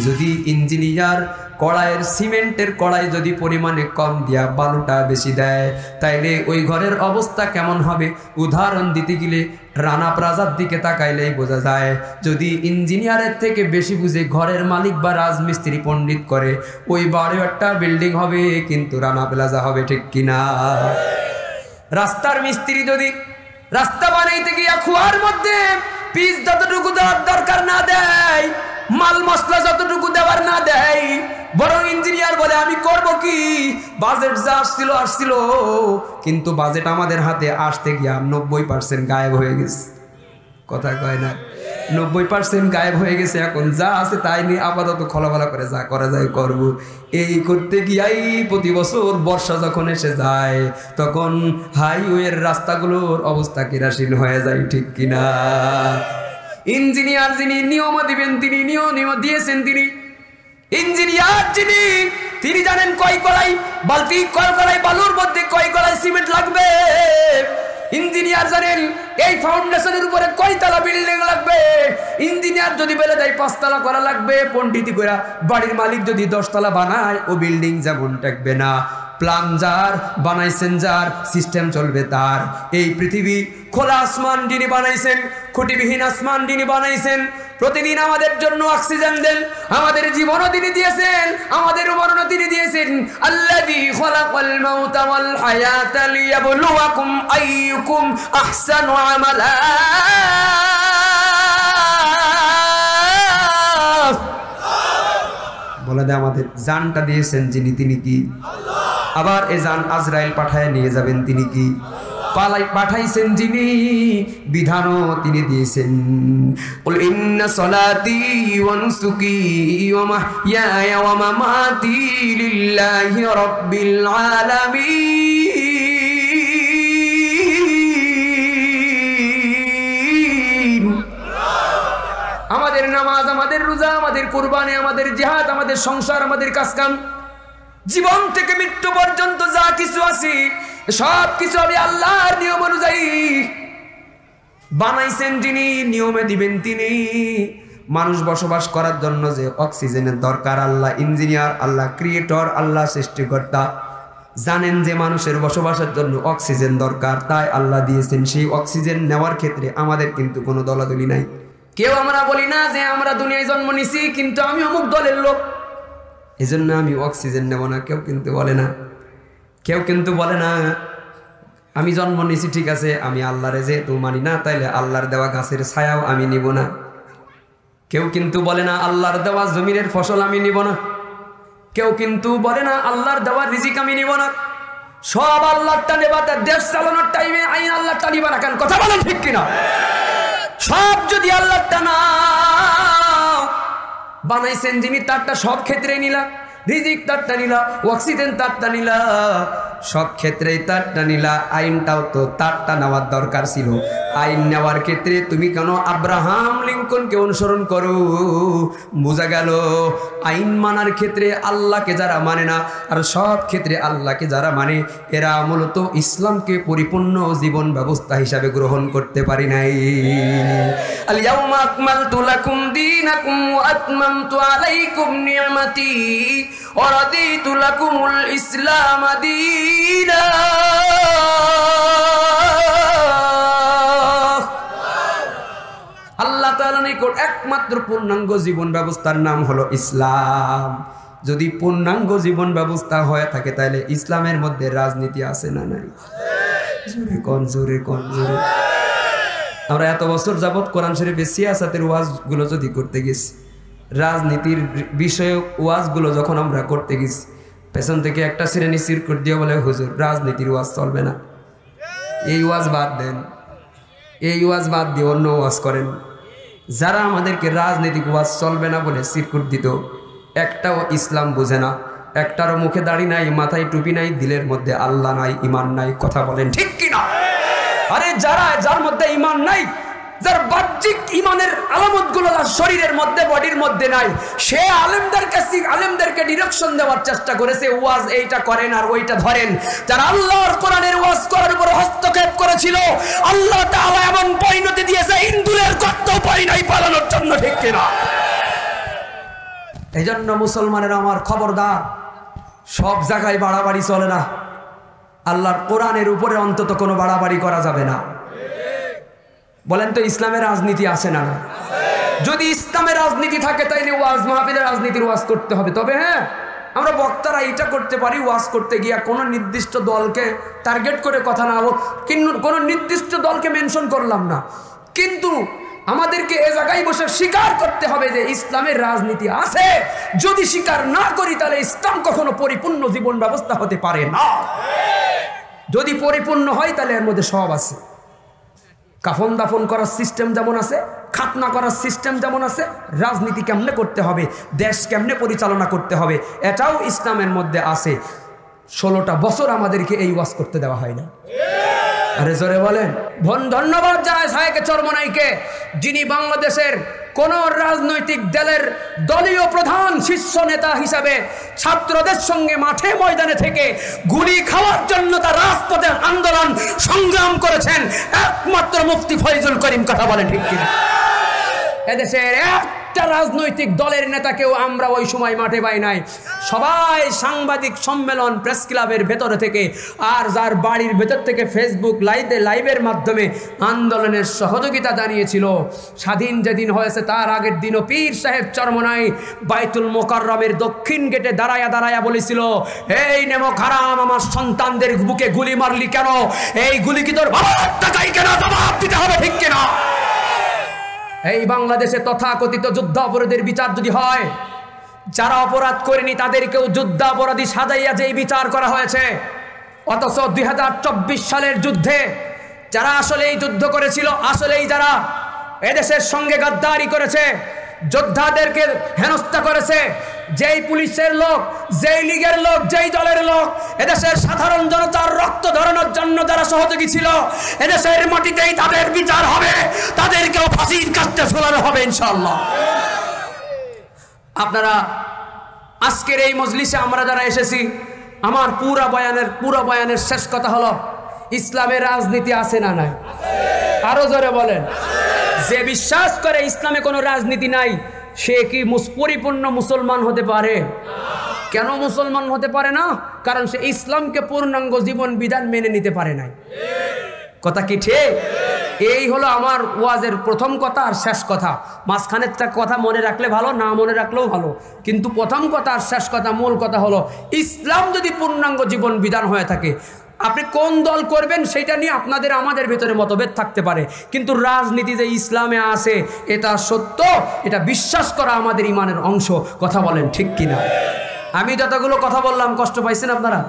যদি ইঞ্জিনিয়ার কড়াইয়ের সিমেন্টের কড়াই যদি পরিমাণে কম দিয়া বালুটা বেশি দেয়, তাইলে ওই ঘরের অবস্থা কেমন হবে? উদাহরণ দিতে গেলে রানা প্লাজার দিকে তাকাইলেই বোঝা যায়। যদি ইঞ্জিনিয়ারের থেকে বেশি বুঝে ঘরের মালিক বা রাজমিস্ত্রি পণ্ডিত করে, ওই বাড়িও একটা বিল্ডিং হবে, কিন্তু রানা প্লাজা হবে। ঠিক কিনা? রাস্তার মিস্ত্রি যদি রাস্তা বানাইতে গিয়া খোয়ার মধ্যে পিচ যতটুকু দেওয়ার দরকার না দেয়, মাল মশলা যতটুকু দেওয়ার না দেয়, বরং ইঞ্জিনিয়ার বলে আমি করব কি, বাজেট যা আসছিল, কিন্তু বাজেট আমাদের হাতে আসতে গিয়া 90% গায়েব হয়ে গেছে। কথা কয় না? 90% গায়েব হয়ে গেছে। এখন যা আছে তাই নিয়ে আপাতত খোলামেলা করে যা করা যায় করব। এই করতে গিয়াই প্রতি বছর বর্ষা যখন এসে যায়, তখন হাইওয়ের রাস্তাগুলোর অবস্থা কেরাসিন হয়ে যায়। ঠিক কিনা? ইঞ্জিনিয়ার যিনি নিয়ম দিবেন, তিনি নিয়ম দিয়েছেন। তিনি ইঞ্জিনিয়ার যিনি, তিনি জানেন কয় কড়াই বালতি, কয় কড়াই বালুর মধ্যে কয় কড়াই সিমেন্ট লাগবে। ইঞ্জিনিয়ার জানেন এই ফাউন্ডেশনের উপরে কয়তলা বিল্ডিং লাগবে। ইঞ্জিনিয়ার যদি বলে দেয় 5 তলা করা লাগবে, পণ্ডিতি করা বাড়ির মালিক যদি 10 তলা বানায়, ও বিল্ডিং যেমন থাকবে না। প্ল্যান যার বানাইছেন, যার সিস্টেম চলবে তার। এই পৃথিবী খোলা আসমান যিনি বানাইছেন, খুঁটিবিহীন আসমান যিনি বানাইছেন, প্রতিদিন আমাদের জন্য অক্সিজেন দেন, আমাদের জীবনও তিনি দিয়েছেন, আমাদের মরণও তিনি দিয়েছেন। আল্লাযী খালাকাল মাউতা ওয়াল হায়াতা লিয়াবলুয়াকুম আইয়ুকুম আহসানু আমালা। বলে দে আমাদের জানটা দিয়েছেন যিনি, তিনি কি? আবার এ জান আজরাইল পাঠায় নিয়ে যাবেন, তিনি কি? পাঠাইছেন যিনি, বিধানও তিনি দিয়েছেন। কুল ইন্না সলাতি ওয়া নুসুকি ওয়া মাহইয়ায়া ওয়া মামাতি লিল্লাহি রাব্বিল আলামিন। আমাদের নামাজ, আমাদের রোজা, আমাদের কুরবানি, আমাদের জিহাদ, আমাদের সংসার, আমাদের কাজকাম, জীবন থেকে মৃত্যু পর্যন্ত যা কিছু আছে সব কিছু আমি আল্লাহর নিয়ম অনুযায়ী বানাইছেন যিনি, নিয়মে দিবেন তিনি। মানুষ বসবাস করার জন্য যে অক্সিজেনের দরকার, আল্লাহ ইঞ্জিনিয়ার, আল্লাহ ক্রিয়েটর, আল্লাহ সৃষ্টিকর্তা জানেন যে মানুষের বসবাসের জন্য অক্সিজেন দরকার, তাই আল্লাহ দিয়েছেন। সেই অক্সিজেন নেওয়ার ক্ষেত্রে আমাদের কিন্তু কোনো দলাদলি নাই। কেউ আমরা বলি না যে আমরা দুনিয়ায় জন্ম নিছি কিন্তু আমি অমুক দলের লোক, এজন্য আমি অক্সিজেন নেব না। কেউ কিন্তু বলে না, কেউ কিন্তু বলে না আমি জন্ম নিছি ঠিক আছে, আমি আল্লাহরে যেহেতু মানি না, তাইলে আল্লাহর দেওয়া গাছের ছায়াও আমি নিব না। কেউ কিন্তু বলে না আল্লাহর দেওয়া জমিনের ফসল আমি নিব না। কেউ কিন্তু বলে না আল্লাহর দেওয়া রিজিক আমি নিব না। সব আল্লাহরটা নেবা, তার দেশ চালানোর টাইমে আইন আল্লাহরটা নিবা না কেন? কথা বলেন ঠিক কিনা? সব যদি আল্লাহরটা না বানাইছেন যিনি, তারটা সব ক্ষেত্রে নিলা, রিজিক তারটা নিলা, অক্সিজেন তারটা নিলা, সব ক্ষেত্রেই তারটা নিলা। আইনটাও তো তারটা নেওয়ার দরকার ছিল। আইন নেওয়ার ক্ষেত্রে তুমি কেন আব্রাহাম লিঙ্কনকে অনুসরণ করো? বোঝা গেল আইন মানার ক্ষেত্রে আল্লাহকে যারা মানে না, আর সব ক্ষেত্রে আল্লাহকে যারা মানে, এরা মূলত ইসলামকে পরিপূর্ণ জীবন ব্যবস্থা হিসাবে গ্রহণ করতে পারি নাই। আল ইয়াউমা আকমালতু লাকুম দীনাকুম ওয়া আতমামতু আলাইকুম নি'মাতি ওয়া রাদিতু লাকুমুল ইসলাম দীনা। আল্লাহ তাআলা নিকট একমাত্র পূর্ণাঙ্গ জীবন ব্যবস্থার নাম হলো ইসলাম। যদি পূর্ণাঙ্গ জীবন ব্যবস্থা হয়ে থাকে তাহলে ইসলামের মধ্যে রাজনীতি আছে না নাই? জোরে কোন, জোরে কোন, জোরে। আমরা এত বছর যাবত কোরআন শরীফের সিয়াসাতের ওয়াজগুলো যদি করতে গেছি, রাজনীতির বিষয়ক ওয়াজগুলো যখন আমরা করতে গেছি, পেছন থেকে একটা শ্রেণী সিরকুট দিয়ে বলে হুজুর রাজনীতির ওয়াজ চলবে না, এই ওয়াজ বাদ দেন, এই ওয়াজ বাদ দিয়ে অন্য ওয়াজ করেন। যারা আমাদেরকে রাজনৈতিক ওয়াজ চলবে না বলে সিরকুট দিত, একটাও ইসলাম বোঝে না, একটারও মুখে দাড়ি নাই, মাথায় টুপি নাই, দিলের মধ্যে আল্লাহ নাই, ইমান নাই। কথা বলেন ঠিক কিনা? আরে যার মধ্যে ইমান নাই, যার বাহ্যিক ইমানের আলামতগুলো শরীরের মধ্যে, বডির মধ্যে নাই, সে আলেমদেরকে ডিরেকশন দেওয়ার চেষ্টা করেছে, ওয়াজ এইটা করেন আর ওইটা ধরেন। যারা আল্লাহর কোরআনের ওয়াজ করার উপর হস্তক্ষেপ করেছিল, আল্লাহ তাআলা এমন পরিণতি দিয়েছে ইন্দুরের গর্ত পাই নাই পালানোর জন্য। ঠিক কিনা? এই জন্য মুসলমানের আমার খবরদার, সব জায়গায় বাড়াবাড়ি চলে না। আল্লাহর কোরআনের উপরে অন্তত কোনো বাড়াবাড়ি করা যাবে না। বলেন তো ইসলামের রাজনীতি আছে না? যদি ইসলামের রাজনীতি থাকে তাইলে ওয়াজ মাহফিলের রাজনীতির ওয়াজ করতে হবে। তবে হ্যাঁ, আমরা বক্তারা এটা করতে পারি, ওয়াজ করতে গিয়া কোনো নির্দিষ্ট দলকে টার্গেট করে কথা না, কিন্তু কোনো নির্দিষ্ট দলকে মেনশন করলাম না, কিন্তু আমাদেরকে এ জায়গায় বসে স্বীকার করতে হবে যে ইসলামের রাজনীতি আছে। যদি স্বীকার না করি তাহলে ইসলাম কখনো পরিপূর্ণ জীবন ব্যবস্থা হতে পারে না। যদি পরিপূর্ণ হয় তাহলে এর মধ্যে সব আছে। কাফন দাফন করার সিস্টেম যেমন আছে, খাতনা করার সিস্টেম যেমন আছে, রাজনীতি কেমনে করতে হবে, দেশ কেমনে পরিচালনা করতে হবে, এটাও ইসলামের মধ্যে আছে। 16টা বছর আমাদেরকে এই ওয়াজ করতে দেওয়া হয় না। আরে জোরে বলেন। ধন্যবাদ জানাই শায়েখে চরমোনাইকে, যিনি বাংলাদেশের কোন রাজনৈতিক দলের দলীয় প্রধান শীর্ষ নেতা হিসাবে ছাত্রদের সঙ্গে মাঠে ময়দানে থেকে গুলি খাওয়ার জন্য তার রাজপথে আন্দোলন সংগ্রাম করেছেন একমাত্র মুফতি ফয়জুল করিম। কথা বলেন ঠিক কিনা? এদেশের একটা রাজনৈতিক দলের নেতাকেও আমরা ওই সময় মাঠে পাই নাই। সবাই সাংবাদিক সম্মেলন প্রেস ক্লাবের ভেতরে থেকে আর যার বাড়ির ভেতর থেকে ফেসবুক লাইভের মাধ্যমে আন্দোলনের সহযোগিতা জানিয়েছিল। স্বাধীন যেদিন হয়েছে তার আগের দিনও পীর সাহেব চরমোনাই বাইতুল মোকাররমের দক্ষিণ গেটে দাঁড়ায়া বলেছিল, এই নেমক হারাম, আমার সন্তানদের বুকে গুলি মারলি কেন? এই গুলি কি তোর বাবার টাকায় কেন? জবাব দিতে হবে, ঠিক কিনা? এই বাংলাদেশে তথাকথিত যুদ্ধাপরাধীর বিচার যদি হয়, যারা অপরাধ করেনি তাদেরকেও যুদ্ধাপরাধী সাজাইয়া যেই বিচার করা হয়েছে, অথচ 2024 সালের যুদ্ধে যারা আসলেই যুদ্ধ করেছিল, আসলেই যারা এদেশের সঙ্গে গাদ্দারি করেছে, যোদ্ধাদেরকে হেনস্থা করেছে, যেই পুলিশের লোক, যেই লীগের লোক, যেই দলের লোক এদেশের সাধারণ জনতার রক্ত ধরানোর জন্য যারা সহযোগী ছিল, এদেশের মাটিতেই তাদের বিচার হবে, তাদেরকেও ফাঁসির কাস্টে ঝোলানো হবে ইনশাআল্লাহ। আপনারা আজকের এই মজলিসে আমরা যারা এসেছি, আমার পুরো বয়ানের শেষ কথা হলো, ইসলামের রাজনীতি আছে না নাই? আরো জোরে বলেন। যে বিশ্বাস করে ইসলামে কোনো রাজনীতি নাই, সে কি পরিপূর্ণ মুসলমান হতে পারে? কেন মুসলমান হতে পারে না? কারণ সে ইসলামকে পূর্ণাঙ্গ জীবন বিধান মেনে নিতে পারে নাই। কথা কি ঠিক? এই হলো আমার ওয়াজের প্রথম কথা আর শেষ কথা। মাঝখানের কথা মনে রাখলে ভালো, না মনে রাখলেও ভালো, কিন্তু প্রথম কথা আর শেষ কথা, মূল কথা হলো, ইসলাম যদি পূর্ণাঙ্গ জীবন বিধান হয়ে থাকে, আপনি কোন দল করবেন সেটা নিয়ে আপনাদের আমাদের ভিতরে মতভেদ থাকতে পারে, কিন্তু রাজনীতি যে ইসলামে আছে এটা সত্য, এটা বিশ্বাস করা আমাদের ইমানের অংশ। কথা বলেন ঠিক কিনা? আমি যতগুলো কথা বললাম কষ্ট পাইছেন আপনারা?